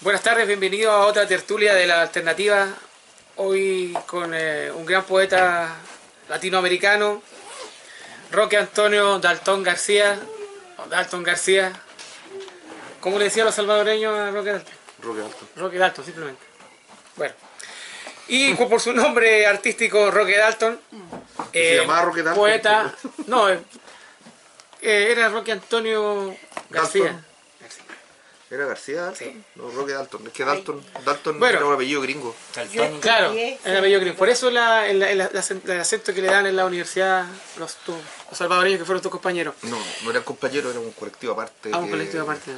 Buenas tardes, bienvenidos a otra tertulia de la alternativa. Hoy con un gran poeta latinoamericano, Roque Antonio Daltón García, o Dalton García. ¿Cómo le decían los salvadoreños a Roque Dalton? Roque Dalton. Roque Dalton, simplemente. Bueno. Y por su nombre artístico, Roque Dalton. ¿Se llamaba Roque Dalton? Poeta. No, era Roque Antonio García. Dalton. ¿Era García Dalton? Sí. No, Roque Dalton. Es que Dalton Bueno. era un apellido gringo. Claro, el apellido gringo. Por eso el acento que le dan en la universidad los salvadoreños que fueron tus compañeros. No eran compañeros, era un colectivo aparte. Un colectivo aparte.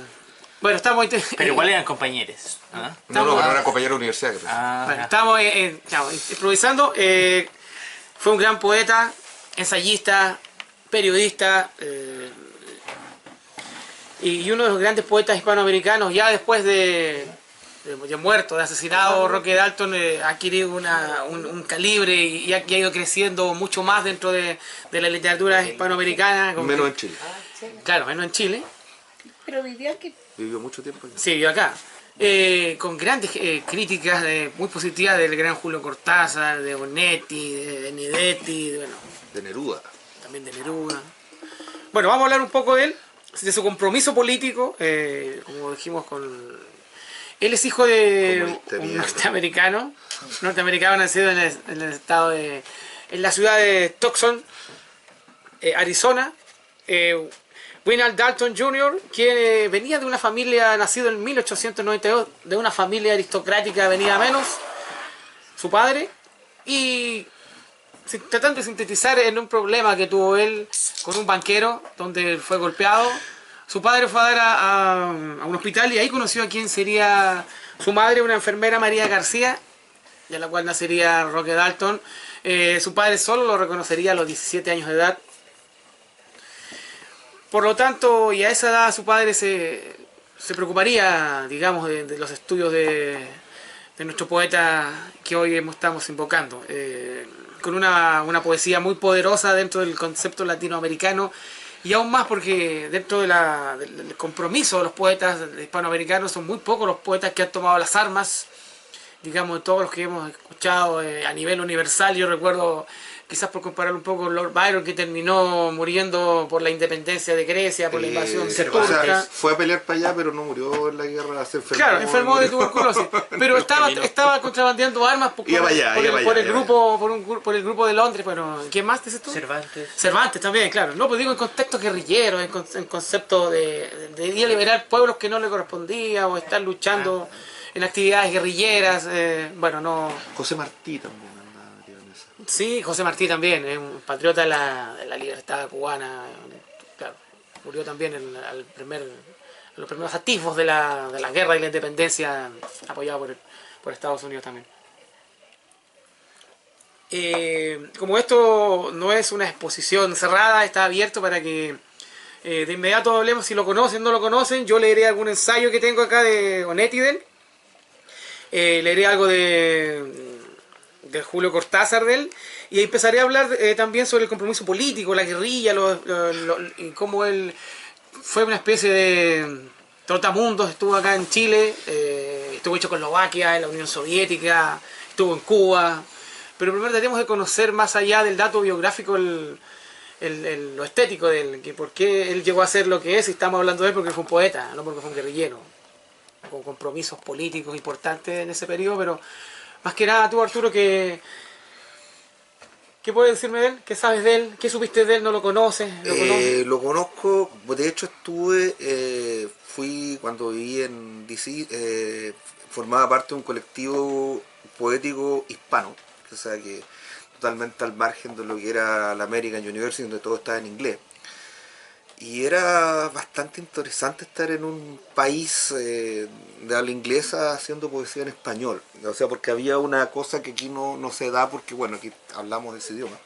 Bueno, estamos... Pero igual eran compañeros. ¿Ah? No eran compañeros de universidad. Creo. Bueno, estamos improvisando. Fue un gran poeta, ensayista, periodista, y uno de los grandes poetas hispanoamericanos. Ya después de muerto, de asesinado, Roque Dalton ha adquirido un calibre y ha ido creciendo mucho más dentro de la literatura hispanoamericana. Menos en Chile. Claro, menos en Chile. Pero vivió aquí. Vivió mucho tiempo aquí. Sí, vivió acá. Con grandes críticas muy positivas del gran Julio Cortázar, de Onetti, de Benedetti, De Neruda. también de Neruda. Bueno, vamos a hablar un poco de él, de su compromiso político, como dijimos Él es hijo de un norteamericano nacido en el estado en la ciudad de Tucson, Arizona. Winald Dalton Jr., quien venía de una familia, nacido en 1892, de una familia aristocrática venida menos, su padre, y tratando de sintetizar en un problema que tuvo él con un banquero, donde fue golpeado. Su padre fue a dar a un hospital y ahí conoció a quien sería su madre, una enfermera, María García, de la cual nacería Roque Dalton. Su padre solo lo reconocería a los 17 años de edad. Por lo tanto, y a esa edad su padre se preocuparía, digamos, de los estudios de nuestro poeta que hoy estamos invocando. Con una poesía muy poderosa dentro del concepto latinoamericano, y aún más porque dentro del compromiso de los poetas hispanoamericanos son muy pocos los poetas que han tomado las armas, digamos, de todos los que hemos escuchado a nivel universal. Yo recuerdo, quizás por comparar un poco, Lord Byron, que terminó muriendo por la independencia de Grecia, por la invasión turca. O sea, fue a pelear para allá, pero no murió en la guerra, se enfermó. Claro, enfermó de tuberculosis, pero estaba contrabandeando armas por el grupo de Londres. ¿Quién más dices tú? Cervantes también, claro. No, pues digo en contexto guerrillero, en concepto de ir a liberar pueblos que no le correspondía, o estar luchando en actividades guerrilleras. José Martí también. Sí, José Martí también, es un patriota de la libertad cubana. Claro, murió también en los primeros atisbos de la guerra y la independencia, apoyado por Estados Unidos también. Como esto no es una exposición cerrada, está abierto para que de inmediato hablemos. Si lo conocen, no lo conocen, yo leeré algún ensayo que tengo acá de Onetti. Leeré algo de Julio Cortázar de él, y empezaré a hablar también sobre el compromiso político, la guerrilla, y cómo él fue una especie de trotamundos. Estuvo acá en Chile, estuvo en Checoslovaquia, en la Unión Soviética, estuvo en Cuba. Pero primero tenemos que conocer, más allá del dato biográfico, lo estético de él, que por qué él llegó a ser lo que es. Y estamos hablando de él porque fue un poeta, no porque fue un guerrillero, con compromisos políticos importantes en ese periodo. Pero más que nada tú, Arturo, ¿qué puedes decirme de él? ¿Qué sabes de él? ¿Qué supiste de él? ¿No lo conoces? Lo conozco, de hecho fui cuando viví en DC, formaba parte de un colectivo poético hispano, o sea que totalmente al margen de lo que era la American University, donde todo estaba en inglés. Y era bastante interesante estar en un país de habla inglesa haciendo poesía en español. O sea, porque había una cosa que aquí no se da, porque bueno, aquí hablamos ese idioma.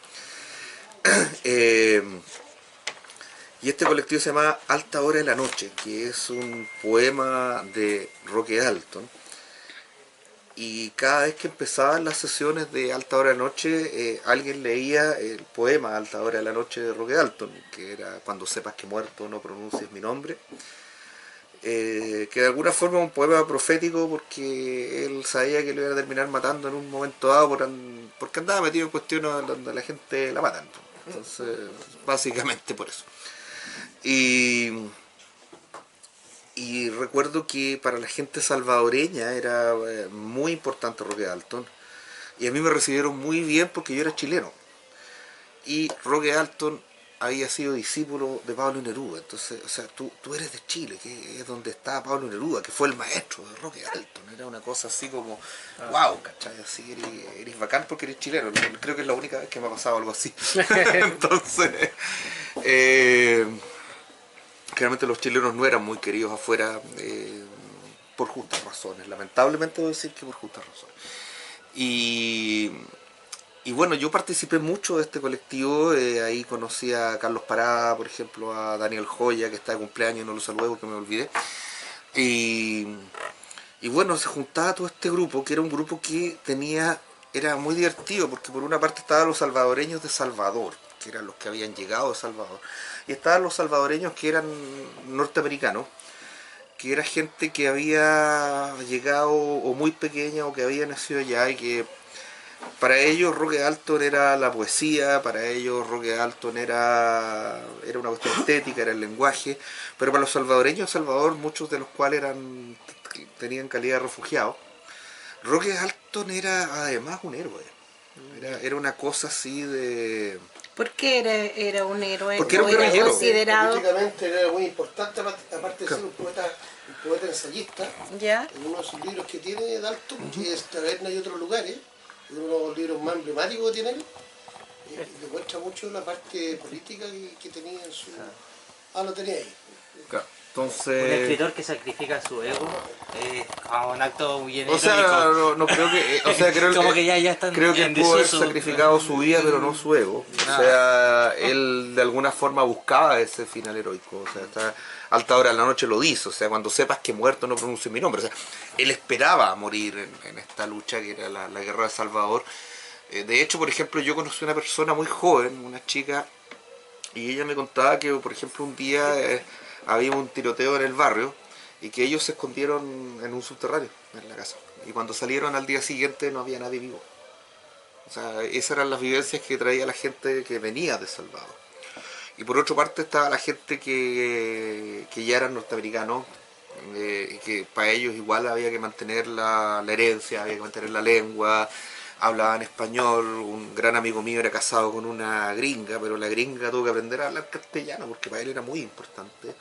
Y este colectivo se llama Alta Hora de la Noche, que es un poema de Roque Dalton. Y cada vez que empezaban las sesiones de Alta Hora de la Noche, alguien leía el poema Alta Hora de la Noche de Roque Dalton, que era: cuando sepas que muerto no pronuncies mi nombre. que de alguna forma es un poema profético porque él sabía que lo iban a terminar matando en un momento dado porque andaba metido en cuestiones donde la gente la matan. Entonces, básicamente por eso. Y recuerdo que para la gente salvadoreña era muy importante Roque Dalton. Y a mí me recibieron muy bien porque yo era chileno. Y Roque Dalton había sido discípulo de Pablo Neruda. Entonces, o sea, tú eres de Chile, que es donde estaba Pablo Neruda, que fue el maestro de Roque Dalton. Era una cosa así como, wow, ¿cachai? Así eres bacán porque eres chileno. Creo que es la única vez que me ha pasado algo así. Entonces, generalmente los chilenos no eran muy queridos afuera por justas razones. Lamentablemente debo decir que por justas razones. Y bueno, yo participé mucho de este colectivo, ahí conocí a Carlos Parada, por ejemplo, a Daniel Joya, que está de cumpleaños, no lo saludé porque me olvidé. Y bueno, se juntaba todo este grupo, que era un grupo que era muy divertido, porque por una parte estaban los salvadoreños de Salvador, que eran los que habían llegado de Salvador, y estaban los salvadoreños que eran norteamericanos, que era gente que había llegado o muy pequeña o que había nacido allá y que para ellos Roque Dalton era la poesía, para ellos Roque Dalton era una cuestión estética, era el lenguaje, pero para los salvadoreños de Salvador, muchos de los cuales tenían calidad de refugiados, Roque Dalton era además un héroe. Era una cosa así de... ¿Por qué era un héroe? Porque era un guerrillero. Considerado. Políticamente era muy importante, aparte de ser un poeta ensayista. ¿Ya? En uno de sus libros que tiene Dalton, que es Taberna y otros lugares, es uno de los libros más emblemáticos que tiene él, demuestra mucho la parte política que tenía en su... lo tenía ahí. Claro. Un Entonces... escritor que sacrifica su ego a un acto muy O sea, no creo que... O sea, como que ya están creo que en pudo haber desuso. sacrificado su vida, pero no su ego. O sea, él de alguna forma buscaba ese final heroico. O sea, hasta alta hora de la noche lo dice. O sea, cuando sepas que muerto no pronuncie mi nombre. O sea, él esperaba morir en esta lucha que era la guerra de Salvador. De hecho, por ejemplo, yo conocí a una persona muy joven, una chica, y ella me contaba que, por ejemplo, un día había un tiroteo en el barrio y que ellos se escondieron en un subterráneo en la casa. Y cuando salieron al día siguiente no había nadie vivo. O sea, esas eran las vivencias que traía la gente que venía de Salvador. Y por otra parte estaba la gente que ya eran norteamericanos, que para ellos igual había que mantener la herencia, había que mantener la lengua, hablaban español. Un gran amigo mío era casado con una gringa, pero la gringa tuvo que aprender a hablar castellano porque para él era muy importante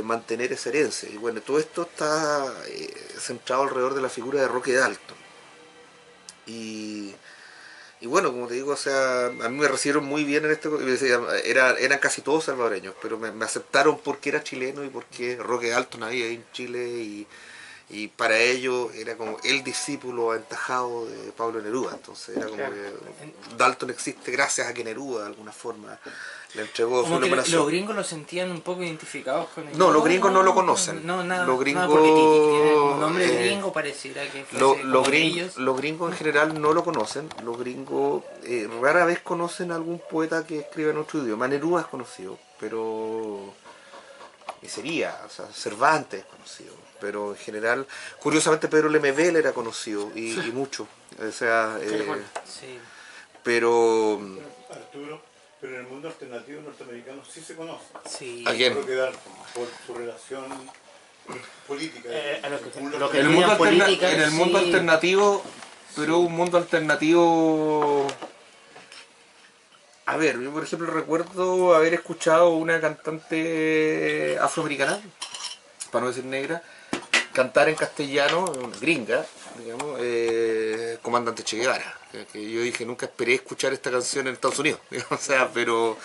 mantener esa herencia. Y bueno, todo esto está centrado alrededor de la figura de Roque Dalton. Y bueno, como te digo, o sea, a mí me recibieron muy bien en esto, eran casi todos salvadoreños, pero me aceptaron porque era chileno y porque Roque Dalton había ahí en Chile y para ellos era como el discípulo aventajado de Pablo Neruda. Entonces era como que Dalton existe gracias a que Neruda de alguna forma le entregó Como su que iluminación. los gringos lo sentían un poco identificados con ellos. No, los gringos no lo conocen. No, nada, Los gringos, nada porque tiene un nombre gringo, pareciera que fuese como de ellos. los gringos en general no lo conocen. Los gringos rara vez conocen a algún poeta que escribe en otro idioma. Neruda es conocido, pero... Y sería, o sea, Cervantes es conocido. Pero en general, curiosamente Pedro Lemebel era conocido y mucho. O sea, Sí. pero... Arturo, pero en el mundo alternativo norteamericano sí se conoce. Sí. ¿A quién? Creo que Dalton, por su relación política. A lo que En el mundo, política, en el mundo sí. alternativo, pero un mundo alternativo... A ver, yo por ejemplo recuerdo haber escuchado una cantante afroamericana, para no decir negra, cantar en castellano, una gringa, digamos, Comandante Che Guevara. Que yo dije, nunca esperé escuchar esta canción en Estados Unidos. O sea, pero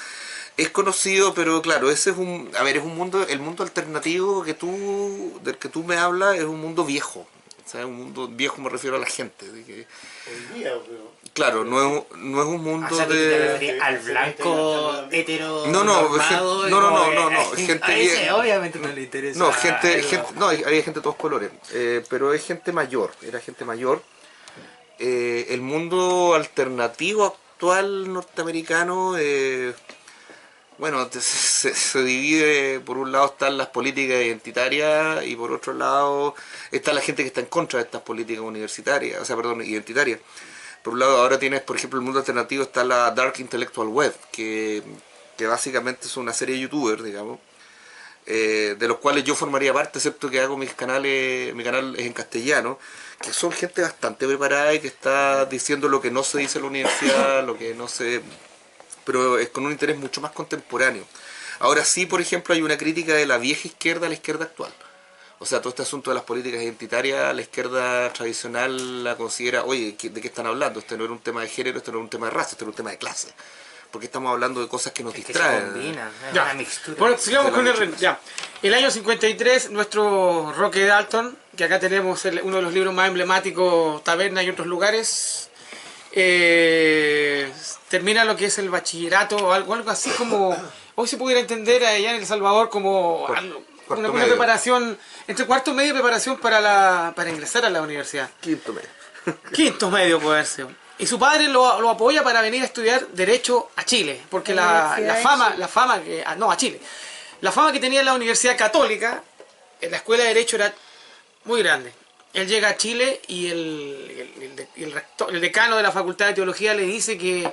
es conocido, pero claro, ese es un... A ver, es un mundo, el mundo alternativo del que tú me hablas es un mundo viejo. O sea, un mundo viejo me refiero a la gente. De que, Hoy día, pero... claro, no es un mundo O sea, que te de... referís al blanco hetero No, normado, no, gente a ese bien- obviamente no le interesa. No, no, había gente de todos colores, pero es gente mayor, era gente mayor. El mundo alternativo actual norteamericano Bueno, se divide, por un lado están las políticas identitarias y por otro lado está la gente que está en contra de estas políticas universitarias, o sea, perdón, identitarias. Por un lado ahora tienes, por ejemplo, el mundo alternativo, está la Dark Intellectual Web, que básicamente es una serie de youtubers, digamos, de los cuales yo formaría parte, excepto que hago mi canal es en castellano, que son gente bastante preparada y que está diciendo lo que no se dice en la universidad, lo que no se... pero es con un interés mucho más contemporáneo. Ahora sí, por ejemplo, hay una crítica de la vieja izquierda a la izquierda actual. O sea, todo este asunto de las políticas identitarias, la izquierda tradicional la considera, oye, ¿de qué están hablando? Este no era un tema de género, este no era un tema de raza, este era un tema de clase. Porque estamos hablando de cosas que nos distraen. Que se combinan, Ya. una mixtura. Bueno, sigamos con ya. El año 53, nuestro Roque Dalton, que acá tenemos uno de los libros más emblemáticos, Taberna y otros lugares, termina lo que es el bachillerato o algo así como, hoy se pudiera entender allá en El Salvador como una preparación, entre cuarto medio y preparación para ingresar a la universidad. Quinto medio. Quinto medio puede ser. Y su padre lo apoya para venir a estudiar Derecho a Chile, porque a Chile. La fama que tenía la Universidad Católica, en la Escuela de Derecho era muy grande. Él llega a Chile y el decano de la Facultad de Teología le dice que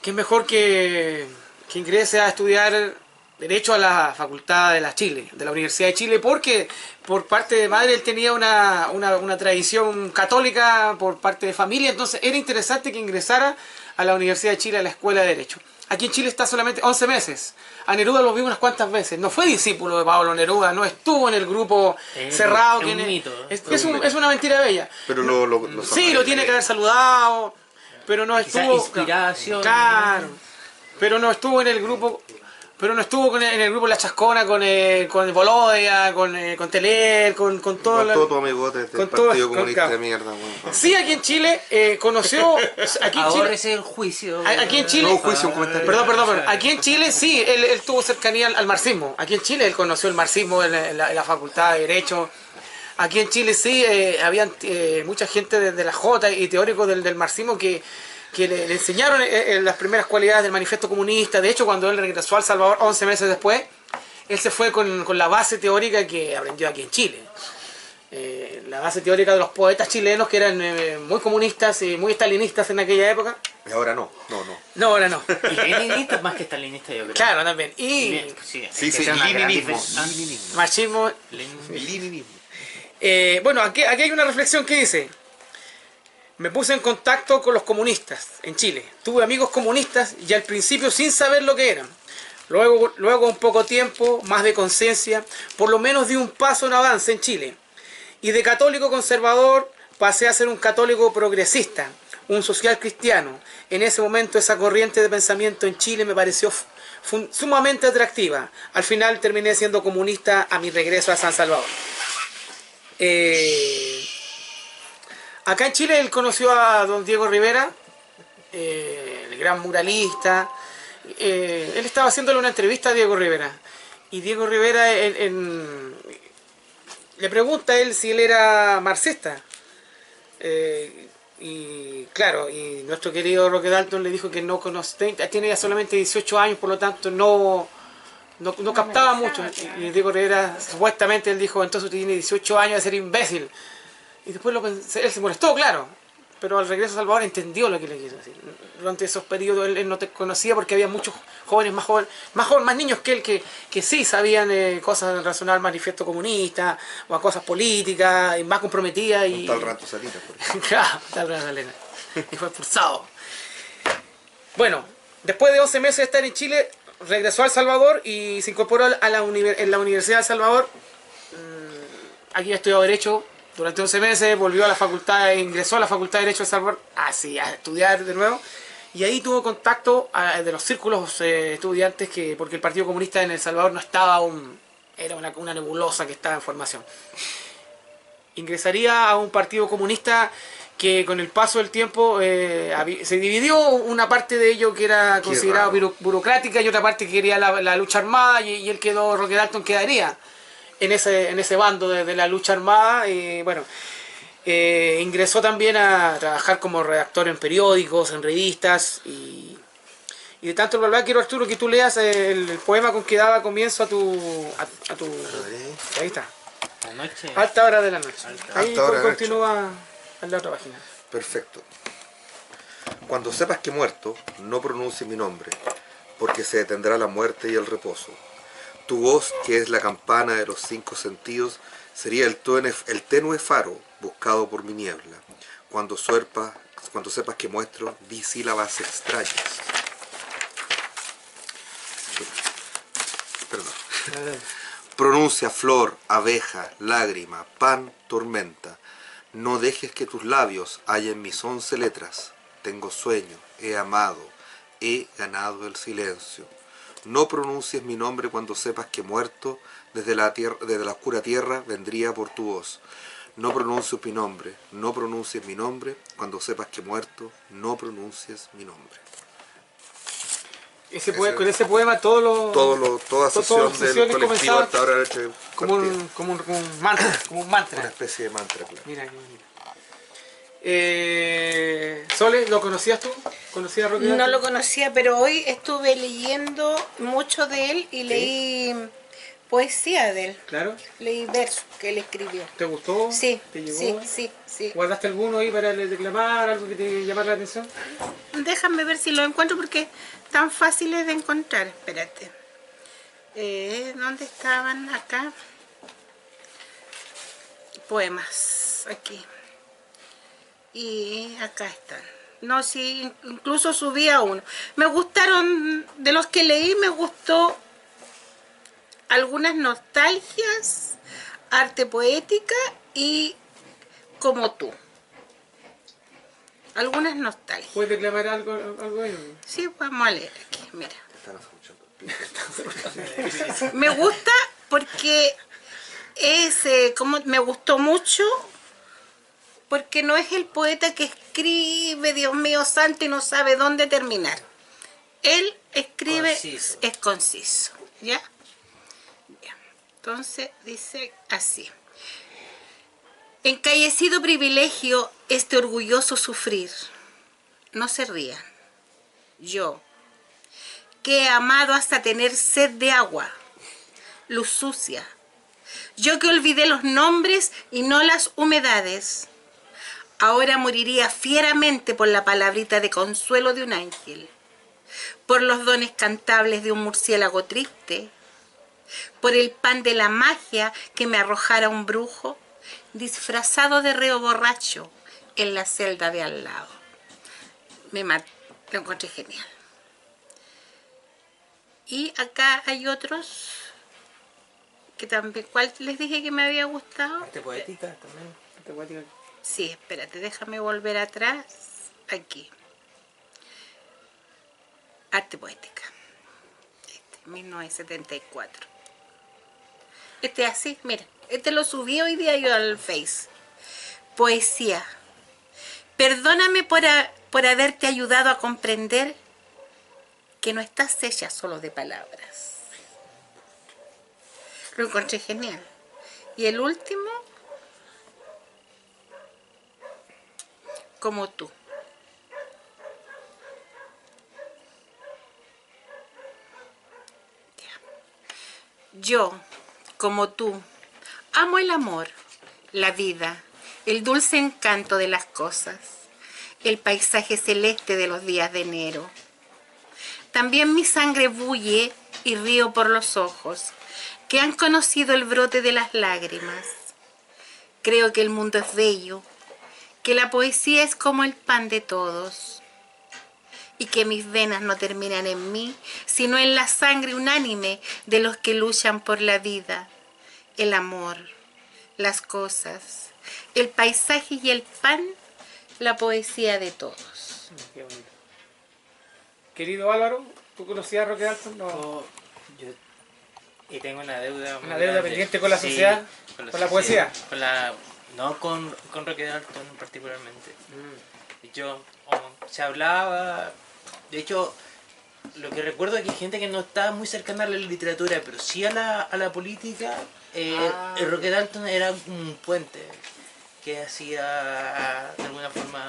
es mejor que ingrese a estudiar Derecho a la Facultad de la Universidad de Chile, porque por parte de madre él tenía una tradición católica por parte de familia, entonces era interesante que ingresara a la Universidad de Chile, a la Escuela de Derecho. Aquí en Chile está solamente 11 meses. A Neruda lo vi unas cuantas veces. No fue discípulo de Pablo Neruda, no estuvo en el grupo cerrado. Es un mito. Es una mentira bella. Pero sí, lo tiene que haber saludado, pero no estuvo... Inspiración. Claro, pero no estuvo en el grupo... Pero no estuvo en el grupo La Chascona con Bolodia, con Teler, con todo... Con todo tu amigote del Partido Comunista de mierda. Bueno. Sí, aquí en Chile conoció... Ahora ese es el juicio. Aquí en Chile... No, juicio, un comentario. Perdón. Aquí en Chile sí, él tuvo cercanía al marxismo. Aquí en Chile él conoció el marxismo en la Facultad de Derecho. Aquí en Chile sí, había mucha gente de la Jota y teóricos del marxismo que le enseñaron las primeras cualidades del manifiesto comunista. De hecho, cuando él regresó a El Salvador 11 meses después, él se fue con la base teórica que aprendió aquí en Chile. La base teórica de los poetas chilenos que eran muy comunistas y muy estalinistas en aquella época. Y ahora no. No, ahora no. Y leninistas más que stalinistas, yo creo. Claro, también. Y Sí, leninismo. marxismo. Leninismo. Bueno, aquí hay una reflexión que dice: me puse en contacto con los comunistas en Chile. Tuve amigos comunistas y al principio sin saber lo que eran. Luego un poco tiempo, más de conciencia, por lo menos di un paso en avance en Chile. Y de católico conservador pasé a ser un católico progresista, un social cristiano. En ese momento esa corriente de pensamiento en Chile me pareció sumamente atractiva. Al final terminé siendo comunista a mi regreso a San Salvador. Acá en Chile él conoció a don Diego Rivera, el gran muralista. Él estaba haciéndole una entrevista a Diego Rivera. Y Diego Rivera le pregunta a él si él era marxista. Y claro, y nuestro querido Roque Dalton le dijo que no conoce, tiene ya solamente 18 años, por lo tanto no captaba mucho. Y Diego Rivera, supuestamente él dijo, entonces usted tiene 18 años de ser imbécil. Y después él se molestó, claro, pero al regreso a Salvador entendió lo que le quiso decir. Durante esos periodos él no te conocía porque había muchos jóvenes más niños que él que sí sabían cosas relacionadas al manifiesto comunista o a cosas políticas y más comprometidas. Y tal Rato Salinas, por ejemplo. Claro, tal Rato Salinas. Y fue expulsado. Bueno, después de 11 meses de estar en Chile, regresó a El Salvador y se incorporó en la Universidad de El Salvador. Aquí estudió Derecho durante 11 meses, volvió a la facultad, ingresó a la Facultad de Derecho de El Salvador a estudiar de nuevo. Y ahí tuvo contacto de los círculos estudiantes, porque el Partido Comunista en El Salvador no estaba aún, era una nebulosa que estaba en formación. Ingresaría a un partido comunista que con el paso del tiempo se dividió, una parte de ello que era considerado burocrática y otra parte que quería la lucha armada, y él quedó, Roque Dalton quedaría en ese bando de la lucha armada. Y bueno, ingresó también a trabajar como redactor en periódicos, en revistas, y Y de tanto bla bla, quiero, Arturo, que tú leas el poema con que daba comienzo a tu... Ahí está. Anoche. Alta hora de la noche. Ahí Alta hora de la noche. continúa en la otra página. Perfecto. Cuando sepas que he muerto, no pronuncies mi nombre, porque se detendrá la muerte y el reposo. Tu voz, que es la campana de los 5 sentidos, sería el tenue faro buscado por mi niebla. Cuando sepas que muestro, di sílabas extrañas. Perdón. Pronuncia flor, abeja, lágrima, pan, tormenta. No dejes que tus labios hallen mis 11 letras. Tengo sueño, he amado, he ganado el silencio. No pronuncies mi nombre cuando sepas que muerto, desde la oscura tierra vendría por tu voz. No pronuncies mi nombre, no pronuncies mi nombre, cuando sepas que muerto, no pronuncies mi nombre. Con ese poema Toda sesión del colectivo hasta ahora como un mantra. Una especie de mantra, claro. Mira qué bonito. Sole, ¿lo conocías tú? ¿Conocías a Roque No Dalton? lo conocía, pero hoy estuve leyendo mucho de él y leí poesía de él. Claro. Leí versos que él escribió. ¿Te gustó? Sí, ¿Te llegó? sí. ¿Guardaste alguno ahí para declamar, algo que te llamara la atención? Déjame ver si lo encuentro porque tan fáciles de encontrar. Espérate. ¿Dónde estaban? Acá. Poemas. Aquí. Y acá están. No, sí, incluso subí a uno. Me gustaron, de los que leí, me gustó algunas nostalgias, arte poética y como tú. Algunas nostalgias. ¿Puedes declamar algo ahí? Sí, vamos a leer aquí, mira. Están escuchando. Me gusta porque me gustó mucho porque no es el poeta que escribe, Dios mío santo, y no sabe dónde terminar. Él escribe, Conciso. es conciso, ¿ya? Bien. Entonces dice así. Encallecido privilegio este orgulloso sufrir. No se rían. Yo, que he amado hasta tener sed de agua, luz sucia. Yo que olvidé los nombres y no las humedades. Ahora moriría fieramente por la palabrita de consuelo de un ángel, por los dones cantables de un murciélago triste, por el pan de la magia que me arrojara un brujo disfrazado de reo borracho en la celda de al lado. Lo encontré genial. Y acá hay otros que también, ¿cuál les dije que me había gustado? Arte poética también. Arte poética. Sí, espérate, déjame volver atrás. Aquí. Arte poética. 1974. Este así, mira. Este lo subí hoy día yo al Face. Poesía. Perdóname por haberte ayudado a comprender que no estás hecha solo de palabras. Lo encontré genial. Y el último, como tú. Yo, como tú, amo el amor, la vida, el dulce encanto de las cosas, el paisaje celeste de los días de enero. También mi sangre bulle y río por los ojos, que han conocido el brote de las lágrimas. Creo que el mundo es bello, que la poesía es como el pan de todos, y que mis venas no terminan en mí, sino en la sangre unánime de los que luchan por la vida, el amor, las cosas, el paisaje y el pan, la poesía de todos. Qué bonito. Querido Álvaro, ¿tú conocías a Roque Dalton? No. Y tengo una deuda. ¿Una deuda pendiente con la sociedad? ¿Con la poesía? No con Roque Dalton particularmente. Se hablaba. De hecho, lo que recuerdo es que hay gente que no está muy cercana a la literatura, pero sí a la política. El Roque Dalton era un puente que hacía de alguna forma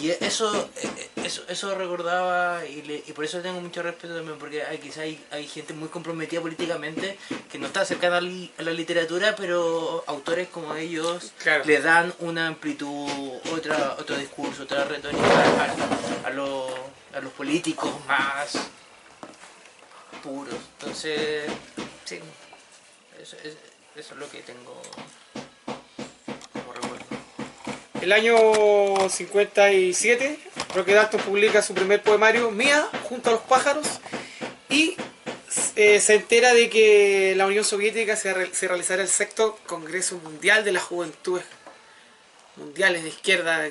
Y eso recordaba y por eso tengo mucho respeto también, porque quizá hay gente muy comprometida políticamente que no está cercana a la literatura, pero autores como ellos Claro. le dan una amplitud, otro discurso, otra retórica a los políticos más puros. Entonces, sí, eso es lo que tengo como recuerdo. El año 57, Roque Dalton publica su primer poemario, Mía, junto a los pájaros, y se entera de que la Unión Soviética se realizará el sexto Congreso Mundial de las Juventudes Mundiales de Izquierda,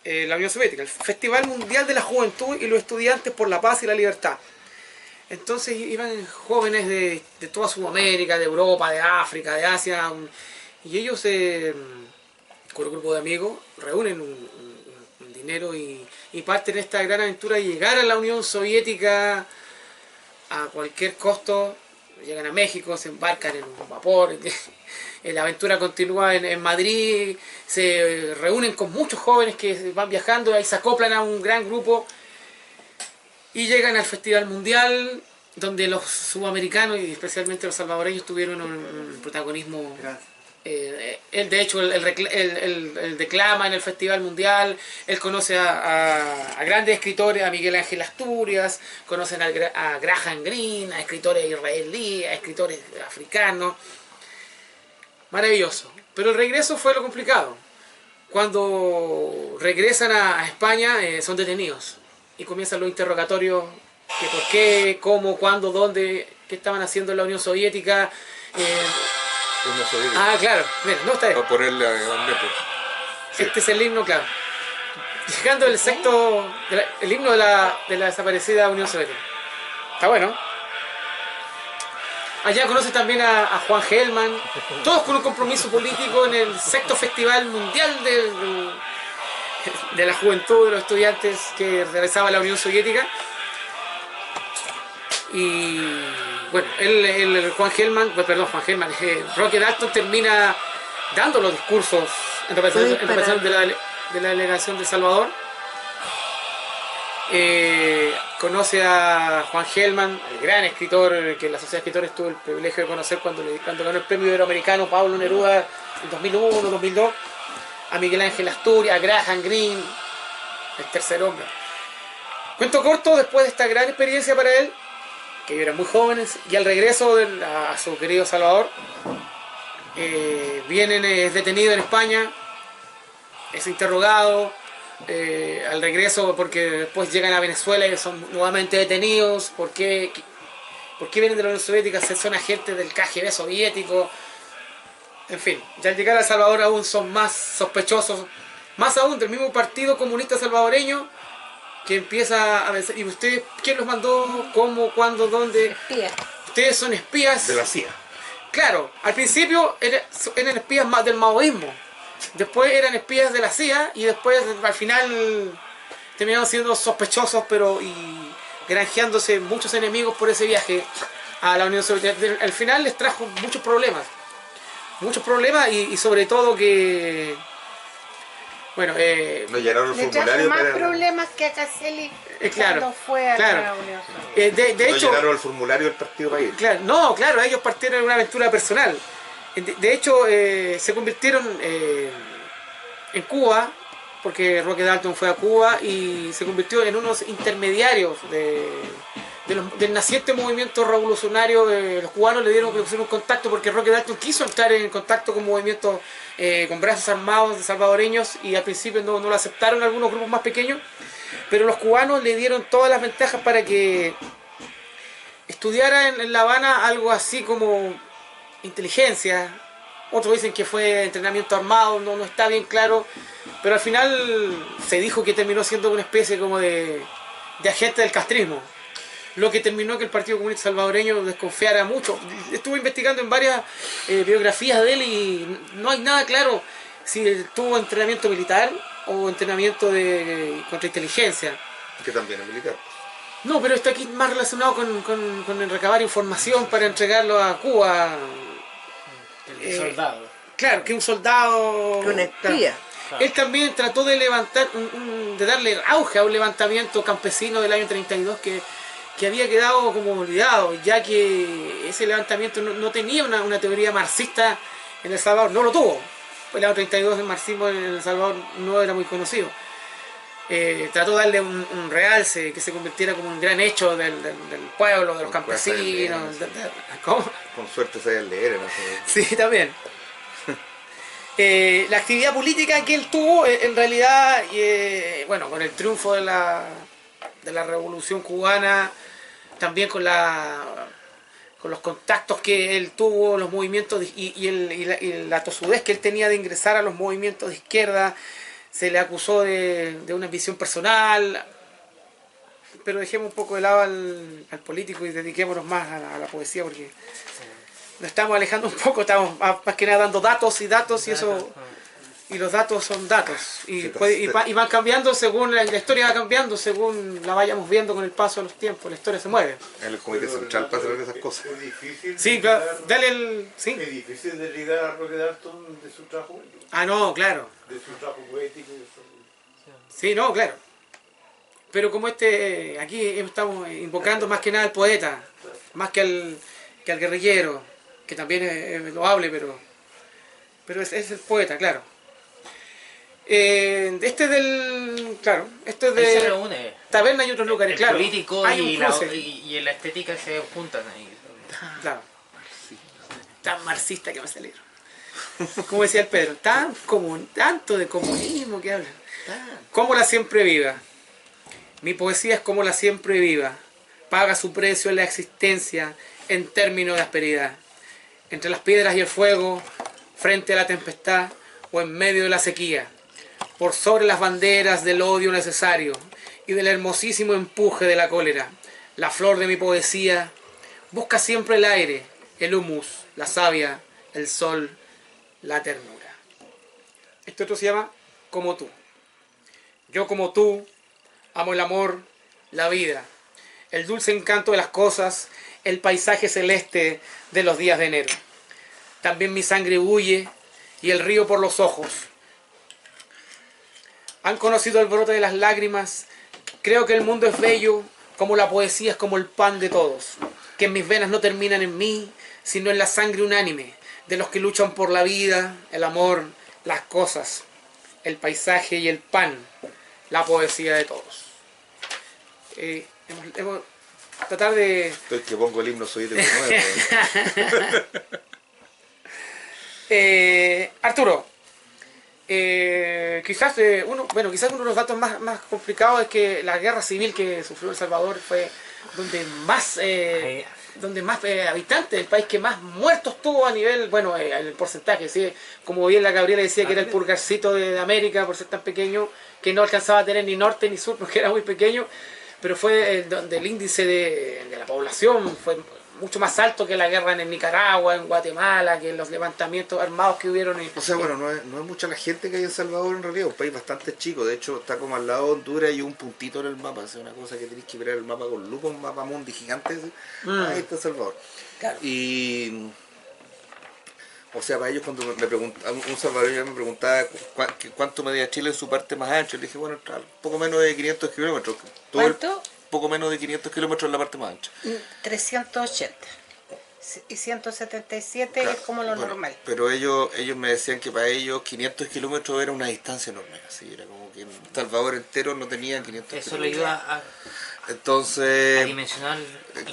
la Unión Soviética, el Festival Mundial de la Juventud y los Estudiantes por la Paz y la Libertad. Entonces iban jóvenes de toda Sudamérica, de Europa, de África, de Asia, y ellos con un grupo de amigos reúnen un dinero y parten esta gran aventura de llegar a la Unión Soviética a cualquier costo. Llegan a México, se embarcan en un vapor, la aventura continúa en Madrid, se reúnen con muchos jóvenes que van viajando, ahí se acoplan a un gran grupo y llegan al Festival Mundial, donde los sudamericanos y especialmente los salvadoreños tuvieron un protagonismo. Él de hecho él declama en el Festival Mundial, él conoce a grandes escritores, a Miguel Ángel Asturias, conocen a Graham Greene, a escritores israelíes, a escritores africanos. Maravilloso. Pero el regreso fue lo complicado. Cuando regresan a España son detenidos y comienzan los interrogatorios, que por qué, cómo, cuándo, dónde, qué estaban haciendo en la Unión Soviética. Unión Soviética. Ah, claro, mira, no está ahí. Para ponerle a Nepo. Sí. Este es el himno, claro. Llegando el sexto, el himno de la desaparecida Unión Soviética. Está bueno. Allá conoce también a Juan Gelman, todos con un compromiso político en el sexto Festival Mundial de la Juventud de los Estudiantes que realizaba la Unión Soviética. Y bueno, Juan Gelman, Roque Dalton termina dando los discursos en representación de la delegación de Salvador. Conoce a Juan Gelman, el gran escritor que la Sociedad de Escritores tuvo el privilegio de conocer cuando ganó el premio iberoamericano Pablo Neruda en 2001, 2002, a Miguel Ángel Asturias, a Graham Greene, el tercer hombre. Cuento corto, después de esta gran experiencia para él, que ellos eran muy jóvenes, y al regreso a su querido Salvador, es detenido en España, es interrogado, al regreso porque después llegan a Venezuela y son nuevamente detenidos. ¿Por qué vienen de la Unión Soviética? Son agentes del KGB soviético. En fin, ya al llegar a El Salvador aún son más sospechosos, más aún del mismo Partido Comunista Salvadoreño, que empieza a vencer. ¿Y ustedes quién los mandó? ¿Cómo? ¿Cuándo? ¿Dónde? Espía. Ustedes son espías De la CIA. Claro, al principio eran espías más del maoísmo, después eran espías de la CIA y después al final terminaron siendo sospechosos y granjeándose muchos enemigos por ese viaje a la Unión Soviética. Al final les trajo muchos problemas y sobre todo que bueno, No llenaron el Le trajo formulario más para... problemas que a Caselli claro, cuando fue a claro. la Unión Soviética. de No hecho, llenaron el formulario del partido para ir. claro, ellos partieron en una aventura personal. De hecho, se convirtieron en Cuba, porque Roque Dalton fue a Cuba y se convirtió en unos intermediarios del naciente movimiento revolucionario. Los cubanos le dieron un contacto porque Roque Dalton quiso entrar en contacto con movimientos con brazos armados de salvadoreños y al principio no lo aceptaron algunos grupos más pequeños, pero los cubanos le dieron todas las ventajas para que estudiara en La Habana algo así como inteligencia. Otros dicen que fue entrenamiento armado, no está bien claro, pero al final se dijo que terminó siendo una especie como de agente del castrismo, lo que terminó que el Partido Comunista Salvadoreño desconfiara mucho. Estuve investigando en varias biografías de él y no hay nada claro si tuvo entrenamiento militar o entrenamiento de contrainteligencia. Que también es militar. No, pero está aquí más relacionado con el recabar información para entregarlo a Cuba. El soldado. Claro, que un soldado... Que un espía. Él también trató de levantar, de darle auge a un levantamiento campesino del año 32 que había quedado como olvidado, ya que ese levantamiento no tenía una teoría marxista en El Salvador, no lo tuvo. El año 32 del marxismo en El Salvador no era muy conocido. Trató de darle un realce, que se convirtiera como un gran hecho del pueblo, de los campesinos. ¿Cómo? Con suerte sabía leer, no sé. Sí, también. La actividad política que él tuvo, en realidad, bueno, con el triunfo de la Revolución Cubana, también con los contactos que él tuvo, los movimientos y la tosudez que él tenía de ingresar a los movimientos de izquierda, se le acusó de una ambición personal, pero dejemos un poco de lado al político y dediquémonos más a la poesía, porque nos estamos alejando un poco, estamos más que nada dando datos y eso, y los datos son datos, y van cambiando según la historia va cambiando, según la vayamos viendo con el paso de los tiempos, la historia se mueve. En el comité central para hacer esas cosas. Es difícil. Sí, claro, dale el... ¿sí? Es difícil de ligar a Roque Dalton de su trabajo, No, claro. de su trabajo poético. Sí, no, claro. Pero como aquí estamos invocando más que nada al poeta, más que al guerrillero, que también es loable, pero es el poeta, claro. Esto es Ahí se de reúne. Taberna y otros lugares, El claro. político Hay un y cruce. y la estética se juntan ahí. Claro. Tan marxista que me salieron. Como decía el Pedro, tanto de comunismo que hablan. Como la siempre viva. Mi poesía es como la siempre viva. Paga su precio en la existencia en términos de asperidad. Entre las piedras y el fuego, frente a la tempestad o en medio de la sequía. Por sobre las banderas del odio necesario y del hermosísimo empuje de la cólera. La flor de mi poesía busca siempre el aire, el humus, la savia, el sol, la ternura. Este otro se llama Como tú. Yo como tú amo el amor, la vida, el dulce encanto de las cosas, el paisaje celeste de los días de enero. También mi sangre huye y el río por los ojos. Han conocido el brote de las lágrimas. Creo que el mundo es bello, como la poesía es como el pan de todos. Que en mis venas no terminan en mí, sino en la sangre unánime de los que luchan por la vida, el amor, las cosas, el paisaje y el pan, la poesía de todos. Hemos tratar de... Estoy que pongo el himno soviético nuevo. Arturo, quizás uno de los datos más complicados es que la guerra civil que sufrió El Salvador fue donde más habitantes, el país que más muertos tuvo a nivel, el porcentaje, ¿sí? Como bien la Gabriela decía que era el pulgarcito de América por ser tan pequeño, que no alcanzaba a tener ni norte ni sur porque era muy pequeño, pero fue donde el índice de la población fue mucho más alto que la guerra en Nicaragua, en Guatemala, que los levantamientos armados que hubieron. O sea, no es mucha la gente que hay en Salvador en realidad, un país bastante chico, de hecho está como al lado de Honduras y un puntito en el mapa, es una cosa que tenéis que ver el mapa con lupa, un mapa mundi gigante, ¿sí? Ahí está Salvador. Claro. Y... O sea, para ellos cuando me preguntaban, un salvadoreño me preguntaba cuánto medía Chile en su parte más ancha, le dije, poco menos de 500 kilómetros. ¿Cuánto? Poco menos de 500 kilómetros en la parte más ancha. 380. Y 177 Claro, es como lo normal. Pero ellos me decían que para ellos 500 kilómetros era una distancia enorme. Así era como que en Salvador entero no tenían 500 Eso le kilómetros. ayuda a Entonces, dimensionar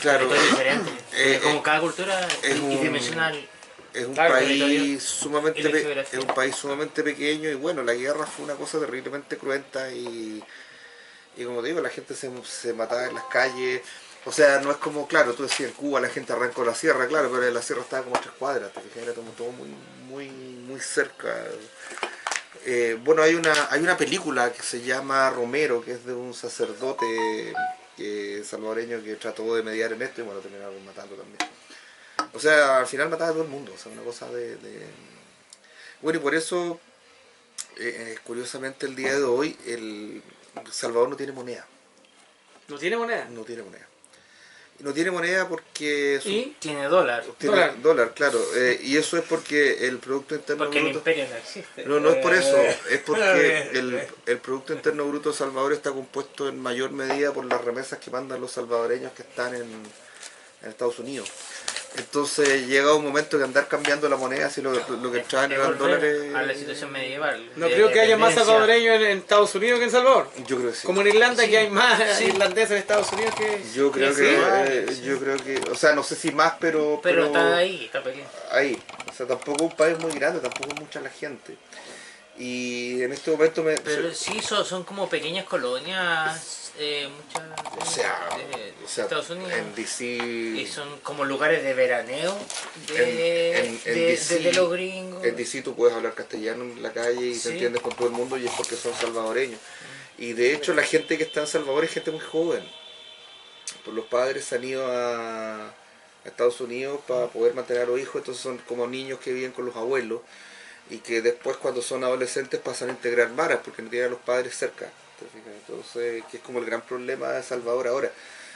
claro, territorio diferente. Como cada cultura es y dimensional. Es un Claro, país sumamente y la geografía. es un país sumamente pequeño y bueno, la guerra fue una cosa terriblemente cruenta y como te digo, la gente se mataba en las calles. O sea, no es como, claro, tú decías en Cuba la gente arrancó la sierra, claro, pero la sierra estaba como a 3 cuadras, te fijas, era como todo muy cerca. Hay una película que se llama Romero, que es de un sacerdote salvadoreño que trató de mediar en esto y bueno, terminaron matando también. O sea, al final mataba a todo el mundo, o sea, una cosa de... Bueno, y por eso, curiosamente el día de hoy, El Salvador no tiene moneda. ¿No tiene moneda? No tiene moneda. No tiene moneda porque ¿Y? Tiene dólar. tiene dólar, claro. Y eso es porque el Producto Interno Porque el Bruto... imperio no existe. No, no es por eso, es porque el Producto Interno Bruto de Salvador está compuesto en mayor medida por las remesas que mandan los salvadoreños que están en Estados Unidos. Entonces llega un momento que andar cambiando la moneda, si lo que traen eran dólares... A la situación medieval. No de creo que haya más dependencia. salvadoreños en Estados Unidos que en Salvador. Yo creo que sí. Como en Irlanda, Sí. que hay más Sí. irlandeses en Estados Unidos que... Yo creo Sí. que, o sea, no sé si más, pero Pero está ahí, está pequeño. ahí. O sea, tampoco es un país muy grande, tampoco es mucha la gente. Y en este momento Pero sí, son como pequeñas colonias, muchas o sea, de en Estados Unidos. DC, Y son como lugares de veraneo de los gringos. en DC tú puedes hablar castellano en la calle y Sí. te entiendes con todo el mundo y es porque son salvadoreños. Y de hecho la gente que está en Salvador es gente muy joven. Pues los padres se han ido a Estados Unidos para poder mantener a los hijos, entonces son como niños que viven con los abuelos y que después cuando son adolescentes pasan a integrar maras porque no tienen a los padres cerca. ¿Te fijas? Entonces, que es como el gran problema de Salvador ahora.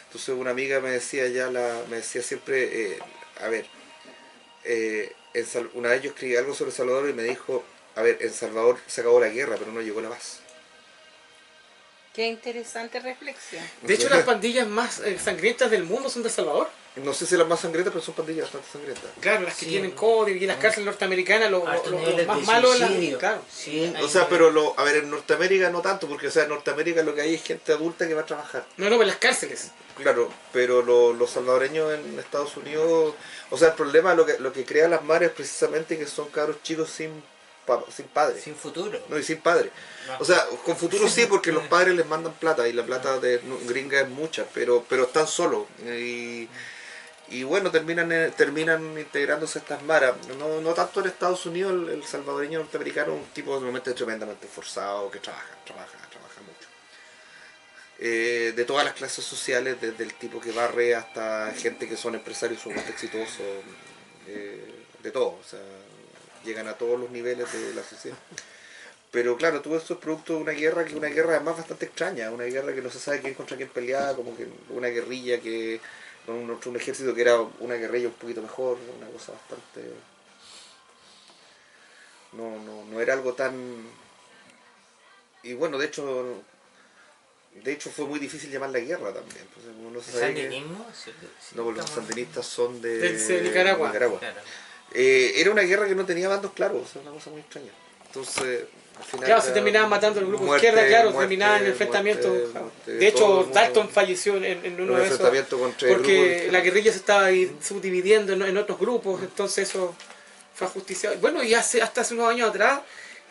Entonces una amiga me decía me decía siempre, a ver, una vez yo escribí algo sobre Salvador y me dijo, a ver, en Salvador se acabó la guerra, pero no llegó la paz. Qué interesante reflexión. De hecho, las pandillas más sangrientas del mundo son de Salvador. No sé si las más sangrientas, pero son pandillas bastante sangrientas. Claro, las que Sí. tienen código y las cárceles norteamericanas, Altos los niveles más de malos de suicidio. claro. Sí, O sea, pero a ver, en Norteamérica no tanto, porque o sea, en Norteamérica lo que hay es gente adulta que va a trabajar. No, pues las cárceles. Claro, pero los salvadoreños en Estados Unidos, o sea, el problema, lo que crea las mares es precisamente que son cabros chicos sin padres. sin futuro. No, y sin padre. No. O sea, con futuro sí, porque los padres les mandan plata y la plata de gringa es mucha, pero están solos. Y bueno, terminan integrándose a estas maras. No tanto en Estados Unidos, el salvadoreño norteamericano es un tipo normalmente tremendamente esforzado, que trabaja mucho. De todas las clases sociales, desde el tipo que barre hasta gente que son empresarios sumamente exitosos, de todo, o sea, llegan a todos los niveles de la sociedad. Pero claro, todo esto es producto de una guerra que es una guerra además bastante extraña, una guerra que no se sabe quién contra quién peleaba, como que una guerrilla que con un ejército que era una guerrilla un poquito mejor, una cosa bastante... No era algo tan... Y bueno, de hecho fue muy difícil llamar la guerra también. Pues, no se ¿El sabía sandinismo? Sí, no, porque los sandinistas son de Nicaragua. Claro. Era una guerra que no tenía bandos claros, o sea, una cosa muy extraña. Entonces, al final Claro, se terminaban matando el grupo de izquierda, claro, terminaban en enfrentamientos. De hecho, Dalton falleció en uno de esos. enfrentamiento contra el grupo de Porque izquierda. la guerrilla se estaba subdividiendo en otros grupos, entonces eso fue ajusticiado. Bueno, y hasta hace unos años atrás,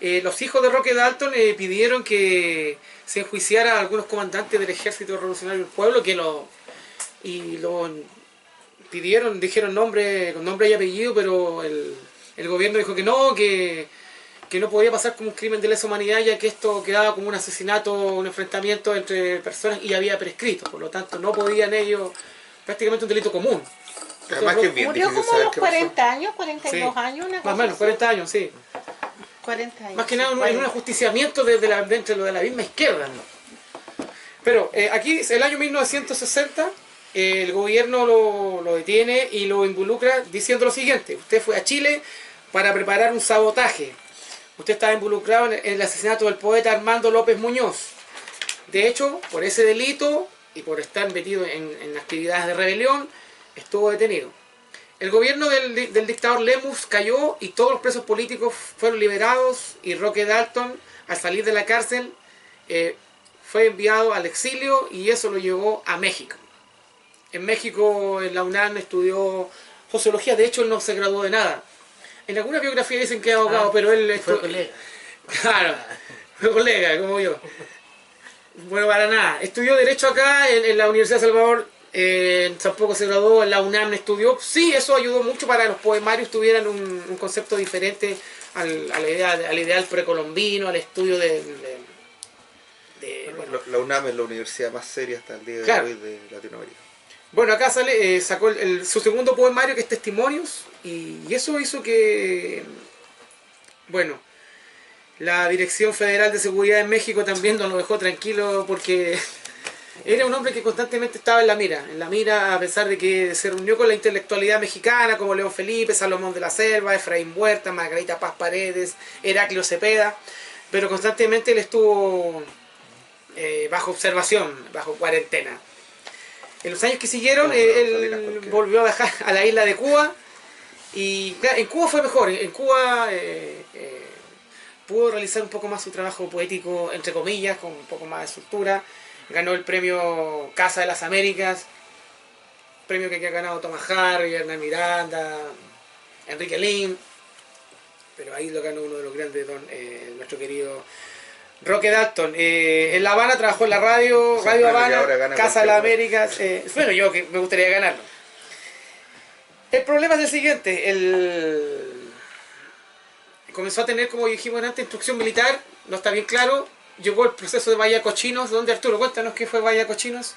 los hijos de Roque Dalton pidieron que se enjuiciara a algunos comandantes del Ejército Revolucionario del Pueblo, lo pidieron, dijeron con nombre y apellido, pero el gobierno dijo que no podía pasar como un crimen de lesa humanidad, ya que esto quedaba como un asesinato, un enfrentamiento entre personas y había prescrito, por lo tanto no podían ellos, prácticamente un delito común. Además que es bien Murió difícil como a saber los qué pasó. 40 años, 42 Sí. años, una cosa Más o menos, así. 40 años, sí. 40 años. Más que nada sí, en un 40. ajusticiamiento dentro de la misma izquierda, ¿no? Pero aquí, el año 1960, el gobierno lo detiene y lo involucra diciendo lo siguiente: usted fue a Chile para preparar un sabotaje. Usted estaba involucrado en el asesinato del poeta Armando López Muñoz. De hecho, por ese delito y por estar metido en actividades de rebelión, estuvo detenido. El gobierno del dictador Lemus cayó y todos los presos políticos fueron liberados, y Roque Dalton, al salir de la cárcel, fue enviado al exilio y eso lo llevó a México. En México, en la UNAM, estudió sociología. De hecho, él no se graduó de nada. En alguna biografía dicen que es abogado, pero él... Fue colega. Claro, fue colega, como yo. Bueno, para nada. Estudió Derecho acá, en la Universidad de Salvador. Tampoco se graduó, en la UNAM estudió. Sí, eso ayudó mucho para que los poemarios tuvieran un concepto diferente al ideal precolombino, al estudio bueno. La UNAM es la universidad más seria hasta el día de Claro. hoy de Latinoamérica. Bueno, acá sacó su segundo poemario, que es Testimonios, y eso hizo que, bueno, la Dirección Federal de Seguridad en México también no lo dejó tranquilo, porque Era un hombre que constantemente estaba en la mira a pesar de que se reunió con la intelectualidad mexicana como León Felipe, Salomón de la Selva, Efraín Huerta, Margarita Paz Paredes, Heraclio Cepeda, pero constantemente él estuvo bajo observación, bajo cuarentena. En los años que siguieron, él volvió a viajar a la isla de Cuba y claro, en Cuba fue mejor, en Cuba pudo realizar un poco más su trabajo poético, entre comillas, con un poco más de estructura. Ganó el premio Casa de las Américas, premio que ha ganado Thomas Hardy, Hernán Miranda, Enrique Lin, pero ahí lo ganó uno de los grandes, nuestro querido Roque Dalton. En La Habana trabajó en la radio, Radio Habana, Casa de las Américas. Bueno, yo que me gustaría ganarlo. El problema es el siguiente, comenzó a tener, como dijimos antes, instrucción militar, no está bien claro. Llegó el proceso de Bahía Cochinos, donde Arturo, cuéntanos qué fue Bahía Cochinos.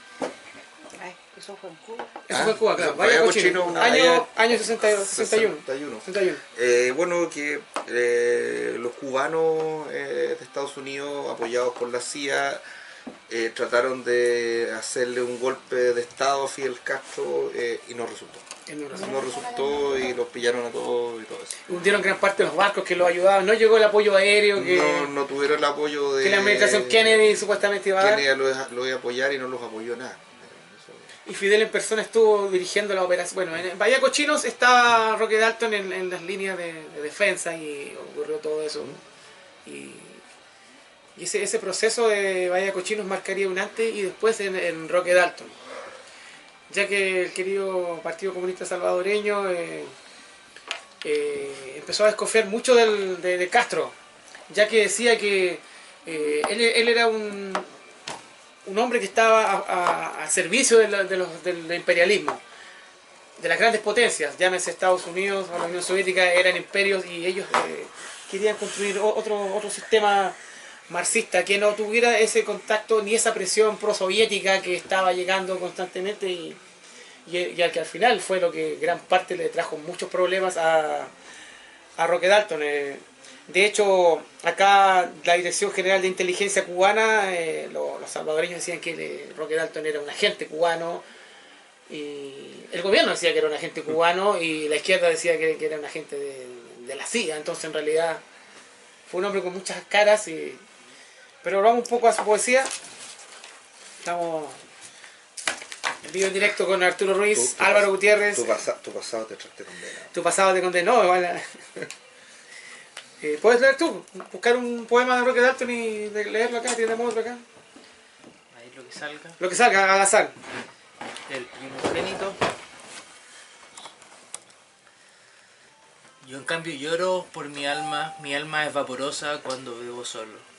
Ay, eso fue en Cuba. Eso fue en Cuba, claro. Bahía Cochinos, año 61. Bueno, que los cubanos de Estados Unidos, apoyados por la CIA, trataron de hacerle un golpe de Estado a Fidel Castro y no resultó. No resultó y los pillaron a todos y todo eso. Hundieron gran parte de los barcos que los ayudaban. No llegó el apoyo aéreo que... No tuvieron el apoyo de... Que la administración Kennedy supuestamente iba a dar. Kennedy lo iba a apoyar y no los apoyó nada. Y Fidel en persona estuvo dirigiendo la operación. Bueno, en Bahía Cochinos estaba Roque Dalton en las líneas de defensa y ocurrió todo eso. Y ese proceso de Bahía Cochinos marcaría un antes y después en Roque Dalton. Ya que el querido Partido Comunista Salvadoreño empezó a desconfiar mucho de Castro, ya que decía que él era un hombre que estaba al servicio del imperialismo, de las grandes potencias, llámese Estados Unidos o la Unión Soviética, eran imperios y ellos querían construir otro sistema marxista que no tuviera ese contacto ni esa presión prosoviética que estaba llegando constantemente y al que al final fue lo que gran parte le trajo muchos problemas a Roque Dalton. De hecho, acá la Dirección General de Inteligencia cubana, los salvadoreños decían que Roque Dalton era un agente cubano, y el gobierno decía que era un agente cubano y la izquierda decía que era un agente de la CIA. Entonces en realidad fue un hombre con muchas caras. Pero vamos un poco a su poesía. Estamos en vivo en directo con Arturo Ruiz, Álvaro Gutiérrez. Tu pasado te condena. Tu pasado te condenó. Igual. ¿Puedes leer tú? Buscar un poema de Roque Dalton y leerlo acá. Tenemos otro acá. Ahí lo que salga. Lo que salga, al azar. El primogénito. Yo en cambio lloro por mi alma es vaporosa cuando bebo solo.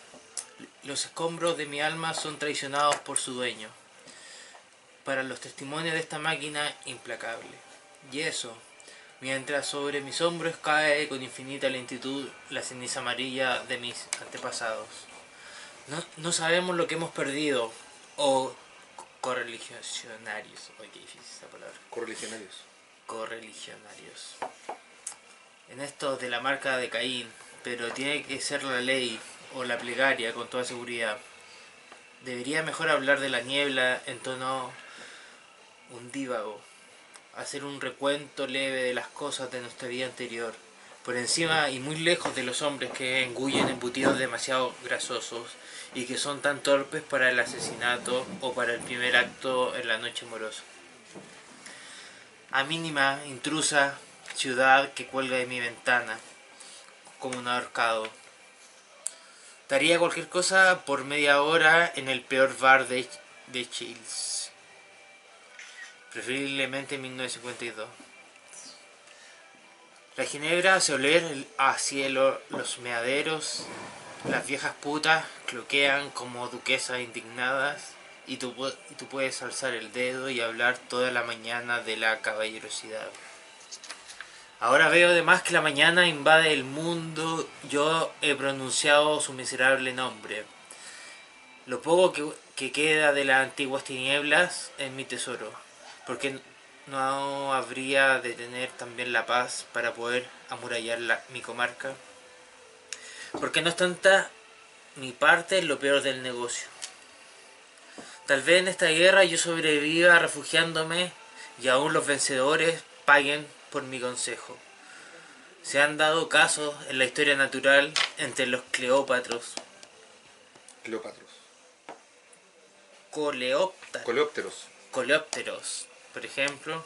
Los escombros de mi alma son traicionados por su dueño, para los testimonios de esta máquina implacable. Y eso, mientras sobre mis hombros cae con infinita lentitud la ceniza amarilla de mis antepasados. No sabemos lo que hemos perdido, oh correligionarios. Oye, qué difícil esa palabra. Correligionarios. En esto de la marca de Caín, pero tiene que ser la ley o la plegaria con toda seguridad. Debería mejor hablar de la niebla en tono undívago, hacer un recuento leve de las cosas de nuestra vida anterior, por encima y muy lejos de los hombres que engullen embutidos demasiado grasosos y que son tan torpes para el asesinato o para el primer acto en la noche morosa. A mínima, intrusa ciudad que cuelga de mi ventana como un ahorcado. Daría cualquier cosa por media hora en el peor bar de Chills. Preferiblemente en 1952. La ginebra hace oler a cielo los meaderos. Las viejas putas cloquean como duquesas indignadas. Y tú puedes alzar el dedo y hablar toda la mañana de la caballerosidad. Ahora veo además que la mañana invade el mundo. Yo he pronunciado su miserable nombre. Lo poco que queda de las antiguas tinieblas es mi tesoro. Porque no habría de tener también la paz para poder amurallar mi comarca. Porque no es tanta mi parte en lo peor del negocio. Tal vez en esta guerra yo sobreviva refugiándome y aún los vencedores paguen por mi consejo. Se han dado casos en la historia natural entre los Cleópatros, Cleópatros. Coleópteros, Coleópteros. por ejemplo.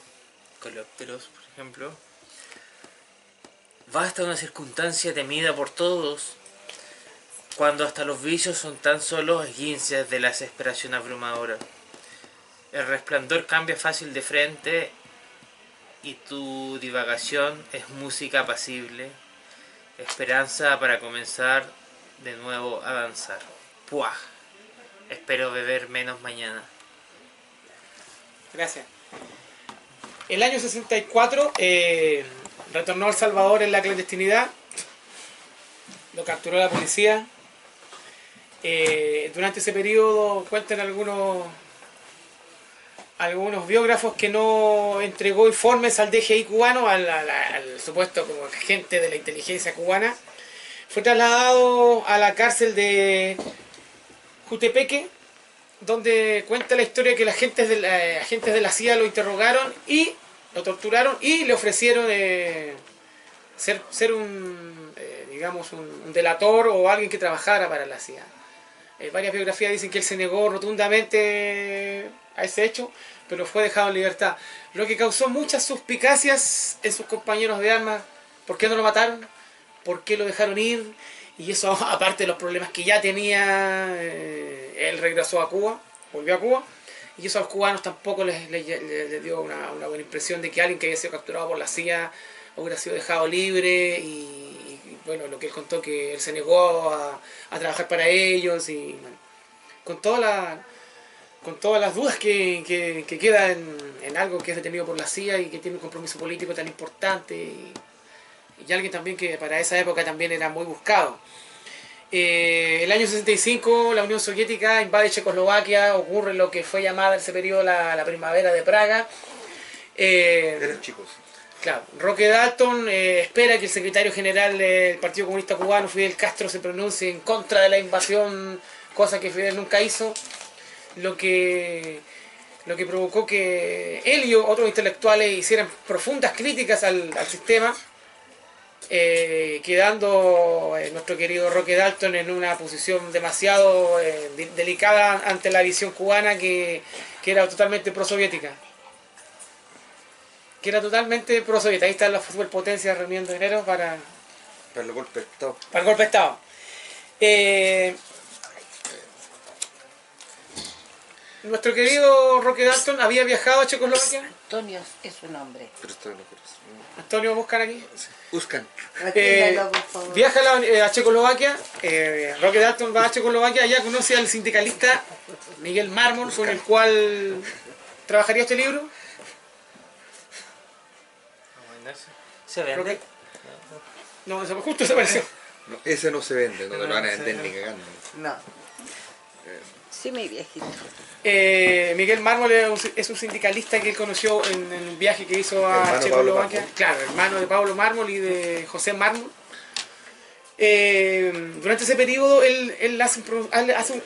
Basta una circunstancia temida por todos, cuando hasta los vicios son tan solo esguinces de la desesperación abrumadora. El resplandor cambia fácil de frente y tu divagación es música apacible, esperanza para comenzar de nuevo a danzar. ¡Puah! Espero beber menos mañana. Gracias. El año 64 retornó a El Salvador en la clandestinidad. Lo capturó la policía. Durante ese periodo cuentan algunos biógrafos que no entregó informes al DGI cubano, al supuesto como agente de la inteligencia cubana. Fue trasladado a la cárcel de Jutepeque, donde cuenta la historia que los agentes de la CIA lo interrogaron y lo torturaron y le ofrecieron ser un delator o alguien que trabajara para la CIA. Varias biografías dicen que él se negó rotundamente a ese hecho, pero fue dejado en libertad, lo que causó muchas suspicacias en sus compañeros de armas. ¿Por qué no lo mataron? ¿Por qué lo dejaron ir? Y eso, aparte de los problemas que ya tenía, él regresó a Cuba, volvió a Cuba, y eso a los cubanos tampoco les dio una buena impresión de que alguien que había sido capturado por la CIA hubiera sido dejado libre. Y bueno, lo que él contó, que él se negó a trabajar para ellos, y bueno, con todas las dudas que quedan en algo que es detenido por la CIA y que tiene un compromiso político tan importante, y alguien también que para esa época también era muy buscado. El año 65 la Unión Soviética invade Checoslovaquia, ocurre lo que fue llamada en ese periodo la primavera de Praga. Eran chicos. Claro, Roque Dalton espera que el secretario general del Partido Comunista Cubano, Fidel Castro, se pronuncie en contra de la invasión, cosa que Fidel nunca hizo, lo que provocó que él y otros intelectuales hicieran profundas críticas al sistema, quedando nuestro querido Roque Dalton en una posición demasiado delicada ante la visión cubana que era totalmente prosoviética. Ahí están las superpotencias reuniendo dinero para el golpe de Estado. Para el golpe de Estado. Nuestro querido Roque Dalton había viajado a Checoslovaquia. Antonio es su nombre. Pero esto no es. Antonio, buscan aquí. Buscan. Viaja a Checoslovaquia. Roque Dalton va a Checoslovaquia. Allá conoce al sindicalista Miguel Mármol, con el cual trabajaría este libro. ¿Se vende? No, justo desapareció. No, ese no se vende, no te lo van a vender ni cagando. No. Sí, mi viejito. Miguel Mármol es un sindicalista que él conoció en un viaje que hizo a Checoslovaquia. Claro, hermano de Pablo Mármol y de José Mármol. Durante ese periodo él hace un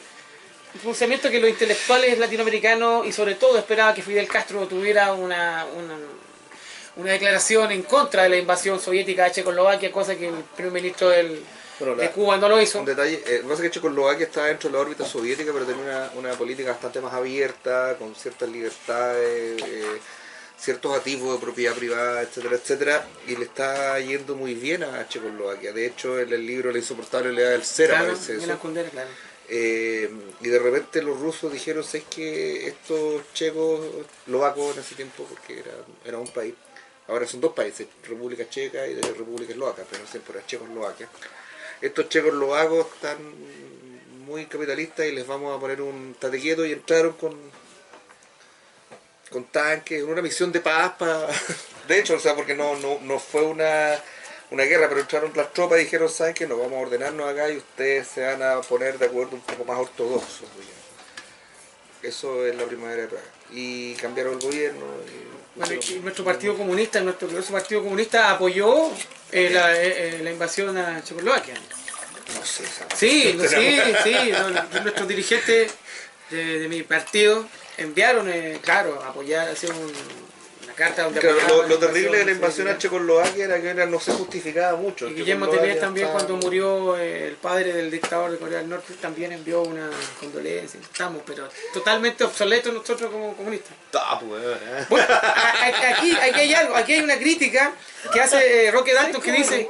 pronunciamiento que los intelectuales latinoamericanos y sobre todo esperaba que Fidel Castro tuviera una declaración en contra de la invasión soviética de Checoslovaquia, cosa que el primer ministro de Cuba no lo hizo. Un detalle, lo que pasa es que Checoslovaquia estaba dentro de la órbita soviética, pero tenía una política bastante más abierta, con ciertas libertades, ciertos atisbos de propiedad privada, etcétera, etcétera, y le está yendo muy bien a Checoslovaquia. De hecho, en el libro La insoportable oleada del ser aparece eso. Claro. Y de repente los rusos dijeron, ¿sabes que estos checoslovacos en ese tiempo, porque era un país, ahora son dos países, República Checa y de República Eslovaca, pero siempre era Checoslovaquia. Estos checoslovacos están muy capitalistas y les vamos a poner un tate quieto, y entraron con tanques, una misión de paz de hecho, o sea, porque no fue una guerra, pero entraron las tropas y dijeron, ¿saben qué? Nos vamos a ordenarnos acá y ustedes se van a poner de acuerdo un poco más ortodoxos. Eso es la primavera de Praga. Y cambiaron el gobierno. Y nuestro Partido Comunista, nuestro glorioso Partido Comunista apoyó la invasión a Checoslovaquia. No sé, Sí, nuestros dirigentes de mi partido enviaron, claro, a apoyar, hacer una carta donde Claro, apoyaban lo la terrible de la invasión a soviética. Checoslovaquia era que no se justificaba mucho. Y Guillermo Telés también, cuando murió el padre del dictador de Corea del Norte, también envió una condolencia. Estamos, pero totalmente obsoletos nosotros como comunistas. Bueno, aquí hay algo, aquí hay una crítica que hace Roque Dalton que dice...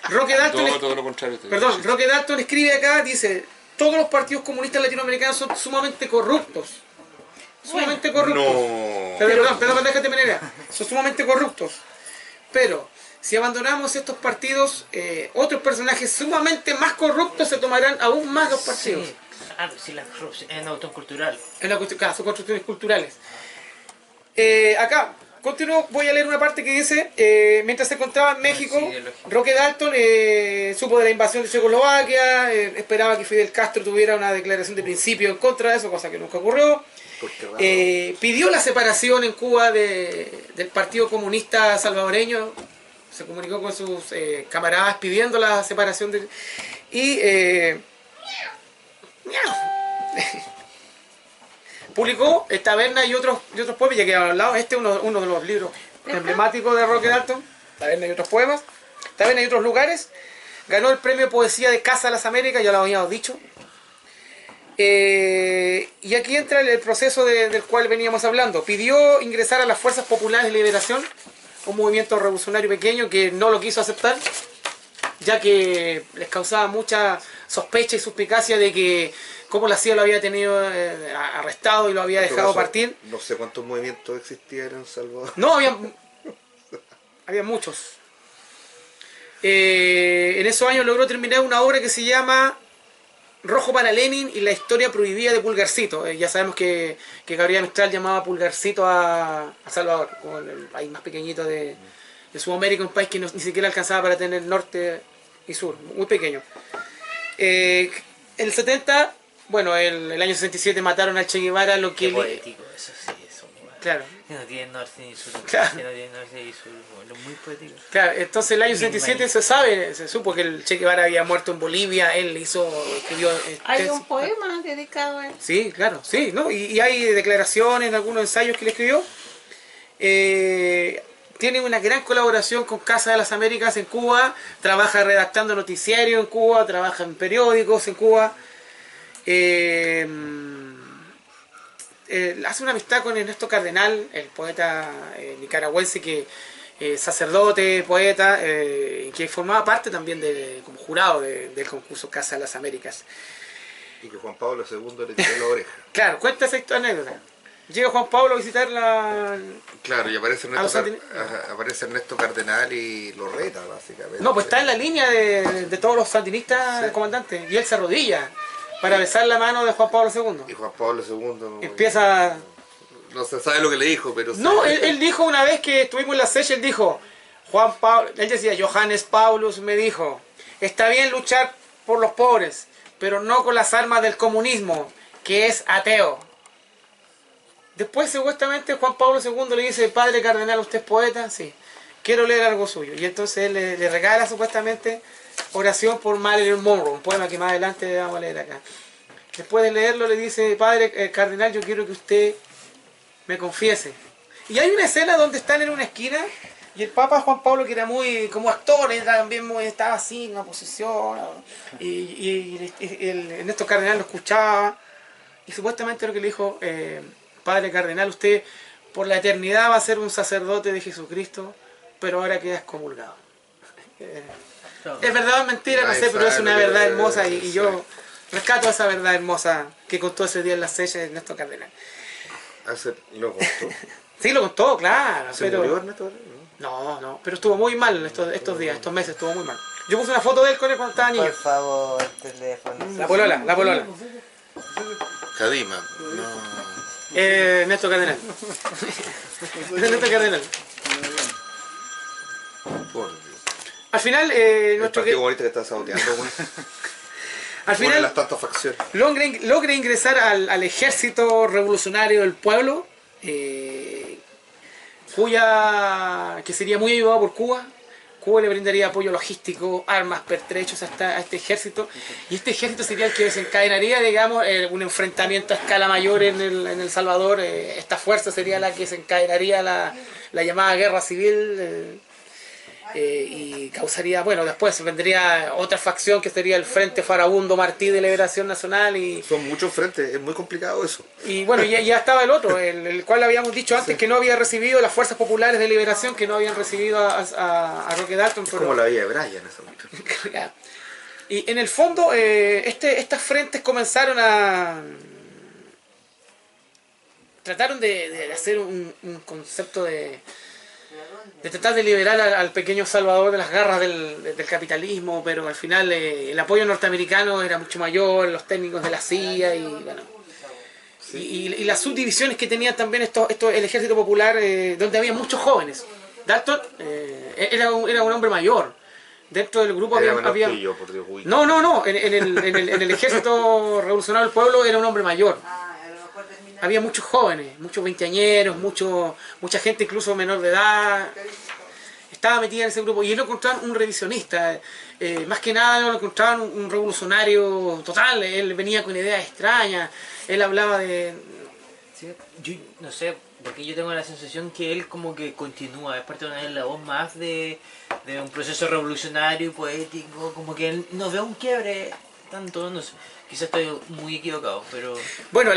Roque Dalton, Todo lo contrario. perdón, Roque Dalton escribe acá, dice, todos los partidos comunistas latinoamericanos son sumamente corruptos. Sumamente corruptos. No. Perdón, déjate terminar. Son sumamente corruptos. Pero, si abandonamos estos partidos, otros personajes sumamente más corruptos se tomarán aún más los partidos. Sí. Ah, sí, la corrupción es una cuestión cultural. En la cuestión, claro, son construcciones culturales. Acá, continúo, voy a leer una parte que dice, mientras se encontraba en México, Roque Dalton supo de la invasión de Checoslovaquia, esperaba que Fidel Castro tuviera una declaración de principio en contra de eso, cosa que nunca ocurrió. Pidió la separación en Cuba del Partido Comunista Salvadoreño, se comunicó con sus camaradas pidiendo la separación publicó Taberna y otros poemas, ya que habíamos hablado, este es uno de los libros emblemáticos de Roque Dalton, Taberna y otros poemas, Taberna y otros lugares, ganó el premio Poesía de Casa de las Américas, ya lo habíamos dicho. Y aquí entra el proceso del cual veníamos hablando. Pidió ingresar a las Fuerzas Populares de Liberación, un movimiento revolucionario pequeño que no lo quiso aceptar, ya que les causaba mucha sospecha y suspicacia de que cómo la CIA lo había tenido arrestado y lo había dejado partir. No sé cuántos movimientos existían en Salvador. No, había muchos. En esos años logró terminar una obra que se llama Rojo para Lenin y la historia prohibida de Pulgarcito. Ya sabemos que Gabriel Mistral llamaba Pulgarcito a Salvador, como el país más pequeñito de Sudamérica, un país que ni siquiera alcanzaba para tener norte y sur, muy pequeño. En el 70, bueno, el año 67 mataron al Che Guevara, lo que... Qué poético, eso sí, eso. Claro. Que no tiene norte ni sur. Claro. Que no tiene norte ni sur. Bueno, muy poético. Claro, entonces el año 67 se supo que el Che Guevara había muerto en Bolivia, él escribió... Hay un poema dedicado a él. Sí, claro, sí, ¿no? Y hay declaraciones, algunos ensayos que le escribió. Tiene una gran colaboración con Casa de las Américas en Cuba, trabaja redactando noticiarios en Cuba, trabaja en periódicos en Cuba. Hace una amistad con Ernesto Cardenal, el poeta nicaragüense que sacerdote, poeta, que formaba parte también como jurado del concurso Casa de las Américas. Y que Juan Pablo II le tiró la oreja. Claro, cuenta esa anécdota. Llega Juan Pablo a visitar la... Claro, y aparece Ernesto Cardenal y lo reta, básicamente. No, pues está en la línea de todos los sandinistas, sí, comandantes, y él se arrodilla para besar la mano de Juan Pablo II. Y Juan Pablo II... Empieza... No se sabe lo que le dijo, pero... No, él dijo una vez que estuvimos en la Seychelles, él dijo, Juan Pablo, él decía, Johannes Paulus me dijo, está bien luchar por los pobres, pero no con las armas del comunismo, que es ateo. Después, supuestamente, Juan Pablo II le dice, padre cardenal, ¿usted es poeta? Sí. Quiero leer algo suyo. Y entonces él le regala, supuestamente, Oración por Marilyn Monroe, un poema que más adelante vamos a leer acá. Después de leerlo, le dice, padre cardenal, yo quiero que usted me confiese. Y hay una escena donde están en una esquina y el Papa Juan Pablo, que era muy, como actor, también estaba así, en una posición, y Ernesto Cardenal lo escuchaba, y supuestamente lo que le dijo... Padre cardenal, usted por la eternidad va a ser un sacerdote de Jesucristo, pero ahora queda excomulgado. Es verdad o es mentira, no sé, pero es una verdad hermosa y yo rescato esa verdad hermosa que contó ese día en las Seychelles de Ernesto Cardenal. ¿Lo contó? Sí, lo contó, claro. ¿Se murió Ernesto? No, pero estuvo muy mal estos días, estos meses, estuvo muy mal. Yo puse una foto de él con él cuando estaba niño. Por favor, teléfono. La polola. Cadima, no... Ernesto Cardenal. Ernesto Cardenal. Al final, nuestro partido comunista que está saboteando, güey. Al final, las tantas facciones. logra ingresar al ejército revolucionario del pueblo, que sería muy ayudado por Cuba. Cuba le brindaría apoyo logístico, armas, pertrechos a este ejército, y este ejército sería el que desencadenaría, digamos, un enfrentamiento a escala mayor en El Salvador. Esta fuerza sería la que desencadenaría la llamada guerra civil, y causaría, bueno, después vendría otra facción que sería el Frente Farabundo Martí de Liberación Nacional. Son muchos frentes, es muy complicado eso. Y bueno, ya estaba el otro, el cual habíamos dicho antes que no había recibido las Fuerzas Populares de Liberación, que no habían recibido a Roque Dalton. Pero... como la vida de Brian, eso. Y en el fondo, estas frentes comenzaron trataron de hacer un concepto de tratar de liberar al pequeño Salvador de las garras del capitalismo, pero al final el apoyo norteamericano era mucho mayor, los técnicos de la CIA y bueno, y las subdivisiones que tenía también el ejército popular, donde había muchos jóvenes. Dalton era un hombre mayor. Dentro del grupo había que yo, por Dios, no, en el ejército revolucionario del pueblo era un hombre mayor. Había muchos jóvenes, muchos veinteañeros, mucha gente incluso menor de edad. Estaba metida en ese grupo y él lo encontraban un revisionista. Más que nada lo encontraban un revolucionario total. Él venía con ideas extrañas. Él hablaba de... Sí, yo no sé, porque yo tengo la sensación que él como que continúa, es parte de una eslabón más de un proceso revolucionario y poético, como que él no ve un quiebre tanto, no sé. Quizás estoy muy equivocado, pero... Bueno,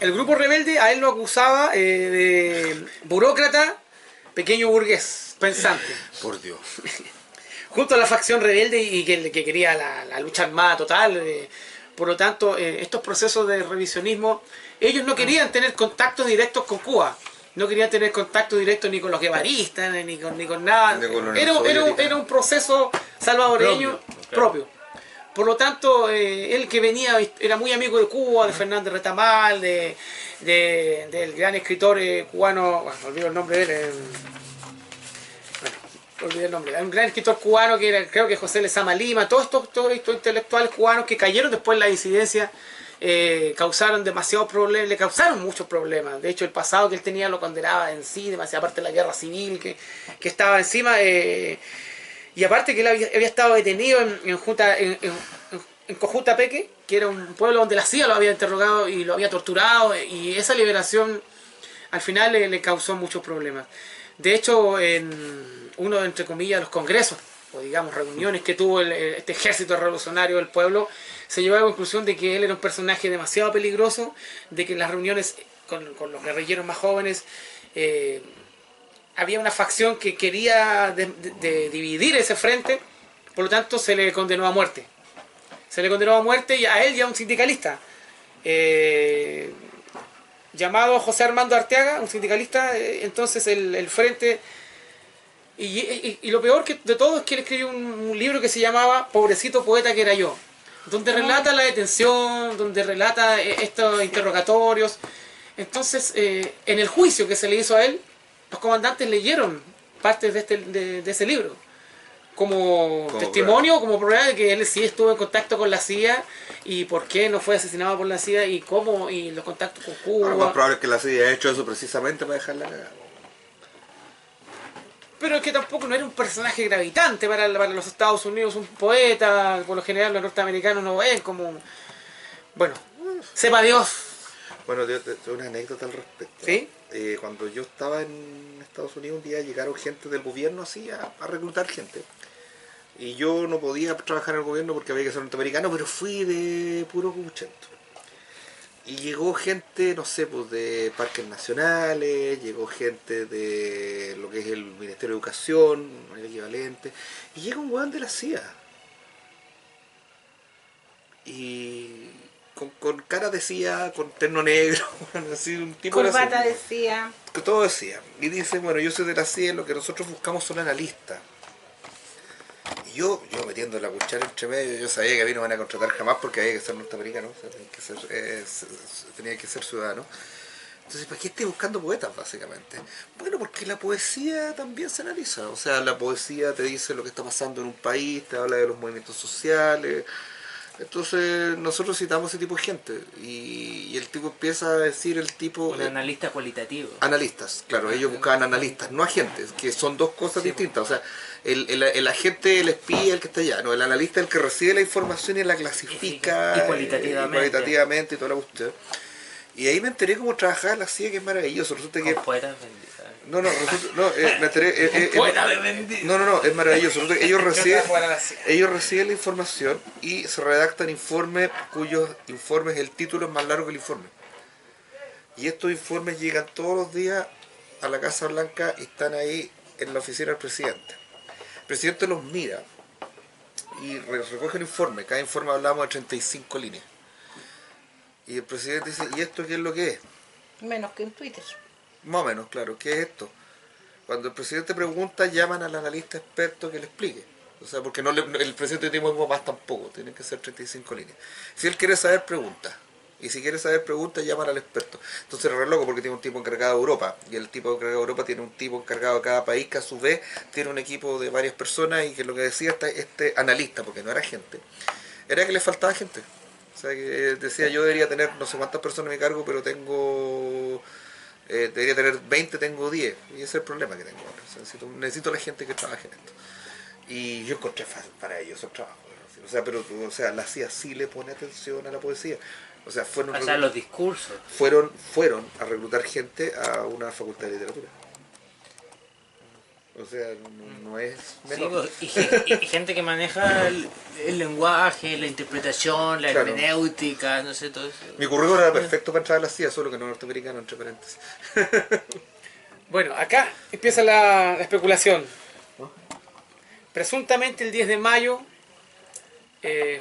el grupo rebelde a él lo acusaba de burócrata, pequeño burgués, pensante. Por Dios. Junto a la facción rebelde y que quería la lucha armada total. Por lo tanto, estos procesos de revisionismo, ellos no querían tener contactos directos con Cuba. No querían tener contacto directo ni con los guevaristas, ni con nada. Era un proceso salvadoreño propio. Por lo tanto, él que venía, era muy amigo de Cuba, de Fernández Retamal, del gran escritor cubano, bueno, olvido el nombre de él, olvidé el nombre, un gran escritor cubano que era, creo que José Lezama Lima, todos estos intelectuales cubanos que cayeron después en la disidencia, causaron demasiados problemas, le causaron muchos problemas. De hecho, el pasado que él tenía lo condenaba en sí, demasiada parte de la guerra civil que estaba encima. Y aparte que él había estado detenido en Cojutapeque, que era un pueblo donde la CIA lo había interrogado y lo había torturado, y esa liberación al final le causó muchos problemas. De hecho, en uno, entre comillas, los congresos, o digamos reuniones que tuvo este ejército revolucionario del pueblo, se llegó a la conclusión de que él era un personaje demasiado peligroso, de que en las reuniones con los guerrilleros más jóvenes, había una facción que quería de dividir ese frente, por lo tanto se le condenó a muerte. Se le condenó a muerte y a él y a un sindicalista llamado José Armando Arteaga, un sindicalista. Entonces el frente... Y lo peor de todo es que él escribió un libro que se llamaba Pobrecito poeta que era yo, donde relata la detención, donde relata estos interrogatorios. Entonces, en el juicio que se le hizo a él, los comandantes leyeron partes de ese libro como testimonio, prueba. Como prueba de que él sí estuvo en contacto con la CIA y por qué no fue asesinado por la CIA y cómo, y los contactos con Cuba. Lo más probable es que la CIA haya hecho eso precisamente para dejarla cagada. Pero es que tampoco no era un personaje gravitante para los Estados Unidos, un poeta. Por lo general los norteamericanos no ven como un... Bueno, sepa Dios. Bueno, tengo una anécdota al respecto. ¿Sí? Cuando yo estaba en Estados Unidos, un día llegaron gente del gobierno así a reclutar gente. Y yo no podía trabajar en el gobierno porque había que ser norteamericano, pero fui de puro cuchento. Y llegó gente, no sé, pues de parques nacionales, llegó gente de lo que es el Ministerio de Educación, el equivalente, y llega un weón de la CIA. Y con cara de CIA, con terno negro, así, un tipo corbata de CIA. Todo decía. Y dice, bueno, yo soy de la CIA, lo que nosotros buscamos son analistas. Y yo metiendo la cuchara entre medio, yo sabía que a mí no me van a contratar jamás porque había que ser norteamericano, o sea, tenía que ser ciudadano. Entonces, ¿para qué estoy buscando poetas, básicamente? Bueno, porque la poesía también se analiza. O sea, la poesía te dice lo que está pasando en un país, te habla de los movimientos sociales. Entonces nosotros citamos ese tipo de gente y el tipo empieza a decir el tipo... Un analista cualitativo. Analistas, claro, ellos buscaban analistas, no agentes, que son dos cosas distintas. O sea, el agente, el espía, el que está allá, no, el analista es el que recibe la información y la clasifica Y cualitativamente. y toda la cuestión. Y ahí me enteré cómo trabajaba la CIA, que es maravilloso. Resulta que... Con poetas benditas. No, me enteré... Poetas benditas. No, es maravilloso. Resulta que ellos reciben la información y se redactan informes cuyos informes, el título es más largo que el informe. Y estos informes llegan todos los días a la Casa Blanca y están ahí en la oficina del presidente. El presidente los mira y recoge un informe. Cada informe hablamos de 35 líneas. Y el presidente dice, ¿y esto qué es lo que es? Menos que en Twitter. Más o menos, claro, ¿qué es esto? Cuando el presidente pregunta, llaman al analista experto que le explique. O sea, porque el presidente tiene más tampoco, tienen que ser 35 líneas. Si él quiere saber, pregunta. Y si quiere saber, pregunta, llaman al experto. Entonces es re loco porque tiene un tipo encargado de Europa. Y el tipo encargado de Europa tiene un tipo encargado de cada país que a su vez tiene un equipo de varias personas y que lo que decía este analista, porque no era gente, era que le faltaba gente. O sea, que decía, yo debería tener no sé cuántas personas a mi cargo, pero debería tener 20, tengo 10. Y ese es el problema que tengo ahora. O sea, necesito la gente que trabaje en esto. Y yo encontré fácil para ellos el trabajo. O sea, la CIA sí le pone atención a la poesía. O sea, los discursos. Fueron a reclutar gente a una facultad de literatura. O sea, no es menor. Sí, y gente que maneja el lenguaje, la interpretación, la hermenéutica, no sé, todo eso. Mi currículum era perfecto para entrar a la CIA, solo que no norteamericano, entre paréntesis. Bueno, acá empieza la especulación. Presuntamente el 10 de mayo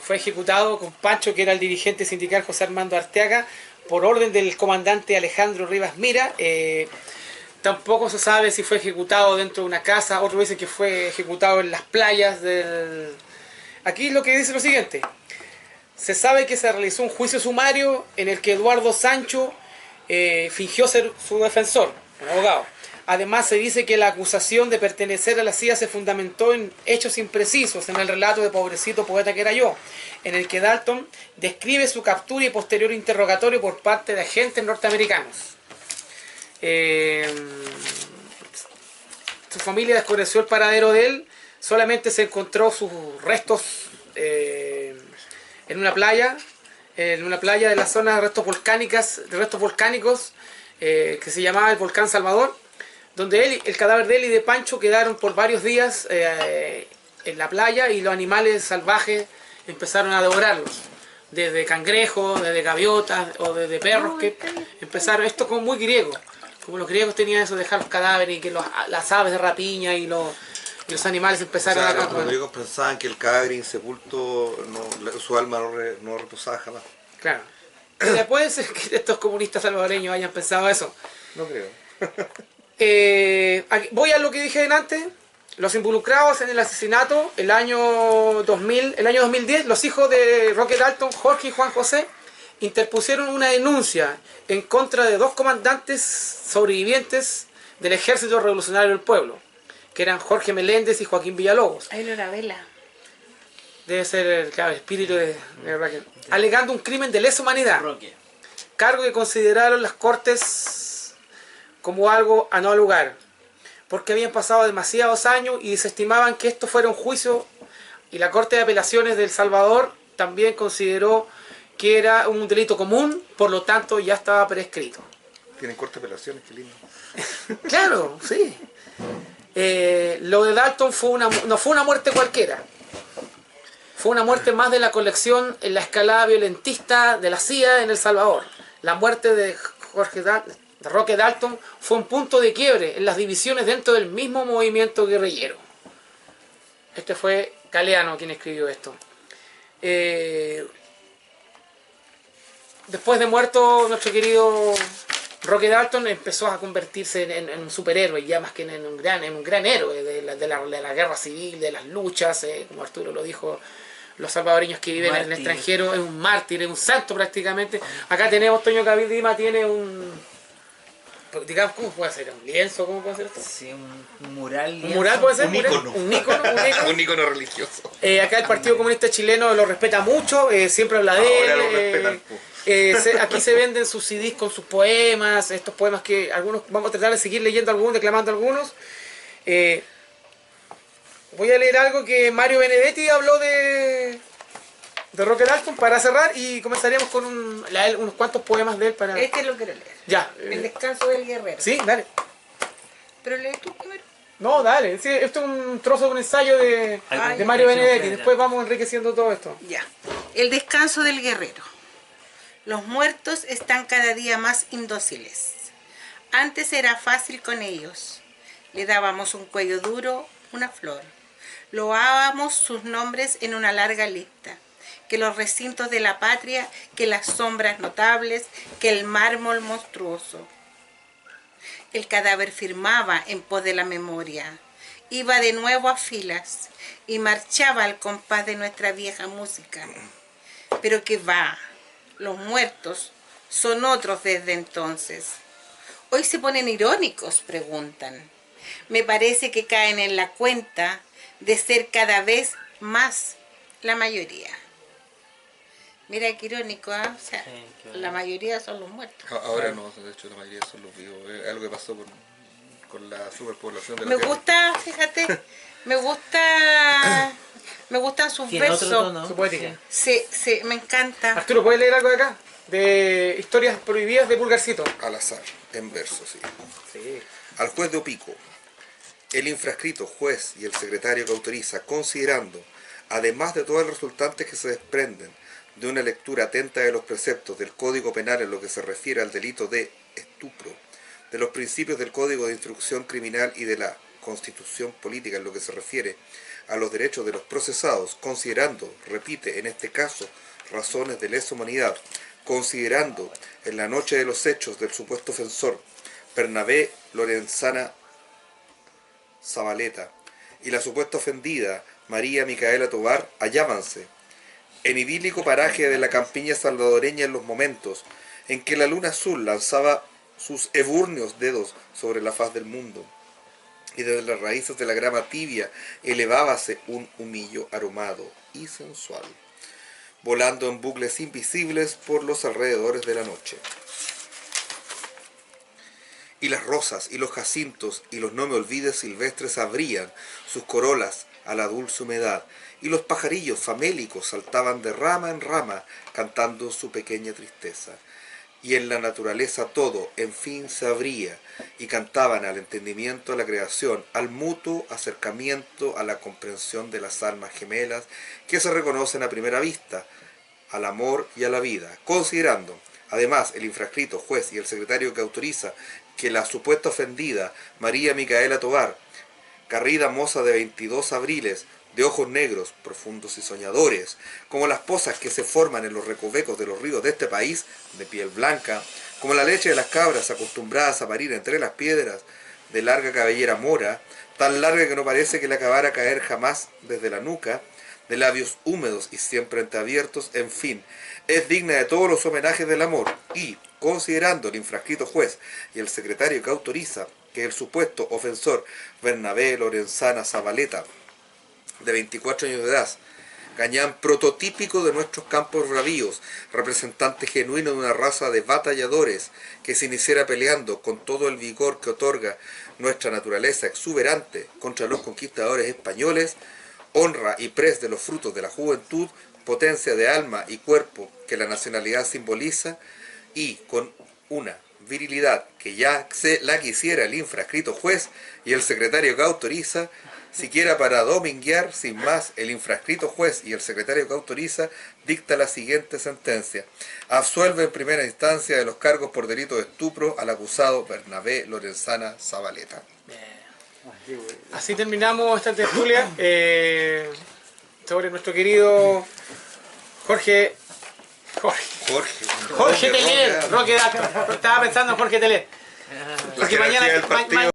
fue ejecutado con Pancho, que era el dirigente sindical José Armando Arteaga, por orden del comandante Alejandro Rivas Mira. Tampoco se sabe si fue ejecutado dentro de una casa, otros dicen que fue ejecutado en las playas del... Aquí lo que dice lo siguiente: se sabe que se realizó un juicio sumario en el que Eduardo Sancho fingió ser su defensor, un abogado. Además se dice que la acusación de pertenecer a la CIA se fundamentó en hechos imprecisos, en el relato de pobrecito poeta que era yo, en el que Dalton describe su captura y posterior interrogatorio por parte de agentes norteamericanos. Su familia desconoció el paradero de él, solamente se encontró sus restos en una playa de la zona de restos volcánicos que se llamaba el Volcán Salvador, donde el cadáver de él y de Pancho quedaron por varios días en la playa, y los animales salvajes empezaron a devorarlos, desde cangrejos, desde gaviotas o desde perros que empezaron, esto como muy griego, como los griegos tenían eso de dejar los cadáveres y que las aves de rapiña y los animales empezaron a... Los griegos pensaban que el cadáver insepulto, su alma no reposaba jamás. Claro. Puede ser que estos comunistas salvadoreños hayan pensado eso. No creo. Voy a lo que dije antes. Los involucrados en el asesinato, el año 2010, los hijos de Roque Dalton, Jorge y Juan José, interpusieron una denuncia en contra de 2 comandantes sobrevivientes del Ejército Revolucionario del Pueblo, que eran Jorge Meléndez y Joaquín Villalobos. Ahí no era vela. Debe ser el espíritu de Raquel. Alegando un crimen de lesa humanidad. Cargo que consideraron las Cortes como algo a no lugar, porque habían pasado demasiados años y desestimaban que esto fuera un juicio, y la Corte de Apelaciones de El Salvador también consideró que era un delito común, por lo tanto ya estaba prescrito. Tienen Corte de Apelaciones, qué lindo. Claro, sí. Lo de Dalton no fue una muerte cualquiera. Fue una muerte más de la colección en la escalada violentista de la CIA en El Salvador. La muerte de Roque Dalton fue un punto de quiebre en las divisiones dentro del mismo movimiento guerrillero. Este fue Galeano quien escribió esto. Después de muerto nuestro querido Roque Dalton, empezó a convertirse en un superhéroe, ya más que en un gran héroe de la guerra civil, de las luchas, como Arturo lo dijo. Los salvadoreños que viven en el extranjero, es un mártir, es un santo prácticamente. Acá tenemos, Toño Cabildima tiene digamos, ¿cómo puede ser? ¿Un lienzo? ¿Cómo puede ser esto? Sí, un mural. ¿Un mural puede ser? Un ícono. Un ícono. Un ícono religioso. Acá el Partido Comunista Chileno lo respeta mucho, siempre habla de él. Ahora lo respetan. Aquí se venden sus CDs con sus poemas, estos poemas que algunos, vamos a tratar de seguir leyendo algunos, declamando algunos. voy a leer algo que Mario Benedetti habló de Roque Dalton para cerrar y comenzaríamos con unos cuantos poemas de él para... Este lo quiero leer. Ya. El descanso del guerrero. Sí, dale. Pero lee tú primero. No, dale. Sí, esto es un trozo de un ensayo de Mario Benedetti. Después vamos enriqueciendo todo esto. Ya. El descanso del guerrero. Los muertos están cada día más indóciles. Antes era fácil con ellos. Le dábamos un cuello duro, una flor. Loábamos sus nombres en una larga lista. Que los recintos de la patria, que las sombras notables, que el mármol monstruoso. El cadáver firmaba en pos de la memoria. Iba de nuevo a filas y marchaba al compás de nuestra vieja música. Pero que va, los muertos son otros desde entonces. Hoy se ponen irónicos, preguntan. Me parece que caen en la cuenta de ser cada vez más la mayoría. Mira qué irónico, ¿eh? O sea, Sí, la mayoría son los muertos. Ahora no, de hecho la mayoría son los vivos. Es algo que pasó con la superpoblación de la Me Tierra. gusta, fíjate, me gustan sus Tiene otro versos. tono. Su poética. Sí, me encanta. Arturo, ¿puedes leer algo de acá? De Historias Prohibidas de Pulgarcito. Al azar, en verso, sí. Sí. Al juez de Opico, el infrascrito juez y el secretario que autoriza, considerando, además de todos los resultantes que se desprenden de una lectura atenta de los preceptos del Código Penal en lo que se refiere al delito de estupro, de los principios del Código de Instrucción Criminal y de la Constitución Política en lo que se refiere a los derechos de los procesados, considerando, repite, en este caso, razones de lesa humanidad, considerando en la noche de los hechos del supuesto ofensor, Bernabé Lorenzana Zabaleta, y la supuesta ofendida, María Micaela Tobar, hallábanse en idílico paraje de la campiña salvadoreña en los momentos en que la luna azul lanzaba sus ebúrneos dedos sobre la faz del mundo, y desde las raíces de la grama tibia elevábase un humillo aromado y sensual, volando en bucles invisibles por los alrededores de la noche. Y las rosas y los jacintos y los no me olvides silvestres abrían sus corolas a la dulce humedad, y los pajarillos famélicos saltaban de rama en rama cantando su pequeña tristeza. Y en la naturaleza todo, en fin, se abría, y cantaban al entendimiento de la creación, al mutuo acercamiento a la comprensión de las almas gemelas que se reconocen a primera vista, al amor y a la vida, considerando, además, el infrascrito juez y el secretario que autoriza que la supuesta ofendida, María Micaela Tobar, carrida moza de 22 abriles, de ojos negros, profundos y soñadores, como las pozas que se forman en los recovecos de los ríos de este país, de piel blanca, como la leche de las cabras acostumbradas a parir entre las piedras, de larga cabellera mora, tan larga que no parece que le acabara a caer jamás desde la nuca, de labios húmedos y siempre entreabiertos, en fin, es digna de todos los homenajes del amor, y, considerando el infrascrito juez y el secretario que autoriza que el supuesto ofensor Bernabé Lorenzana Zabaleta, de 24 años de edad, gañán prototípico de nuestros campos bravíos, representante genuino de una raza de batalladores que se iniciara peleando con todo el vigor que otorga nuestra naturaleza exuberante contra los conquistadores españoles, honra y pres de los frutos de la juventud, potencia de alma y cuerpo que la nacionalidad simboliza, y con una virilidad que ya se la quisiera el infrascrito juez y el secretario que autoriza, siquiera para dominguear, sin más, el infrascrito juez y el secretario que autoriza dicta la siguiente sentencia. Absuelve en primera instancia de los cargos por delito de estupro al acusado Bernabé Lorenzana Zabaleta. Así terminamos esta tertulia sobre nuestro querido Jorge Teler. Roque, estaba pensando en Jorge Teler. La jerarquía del partido.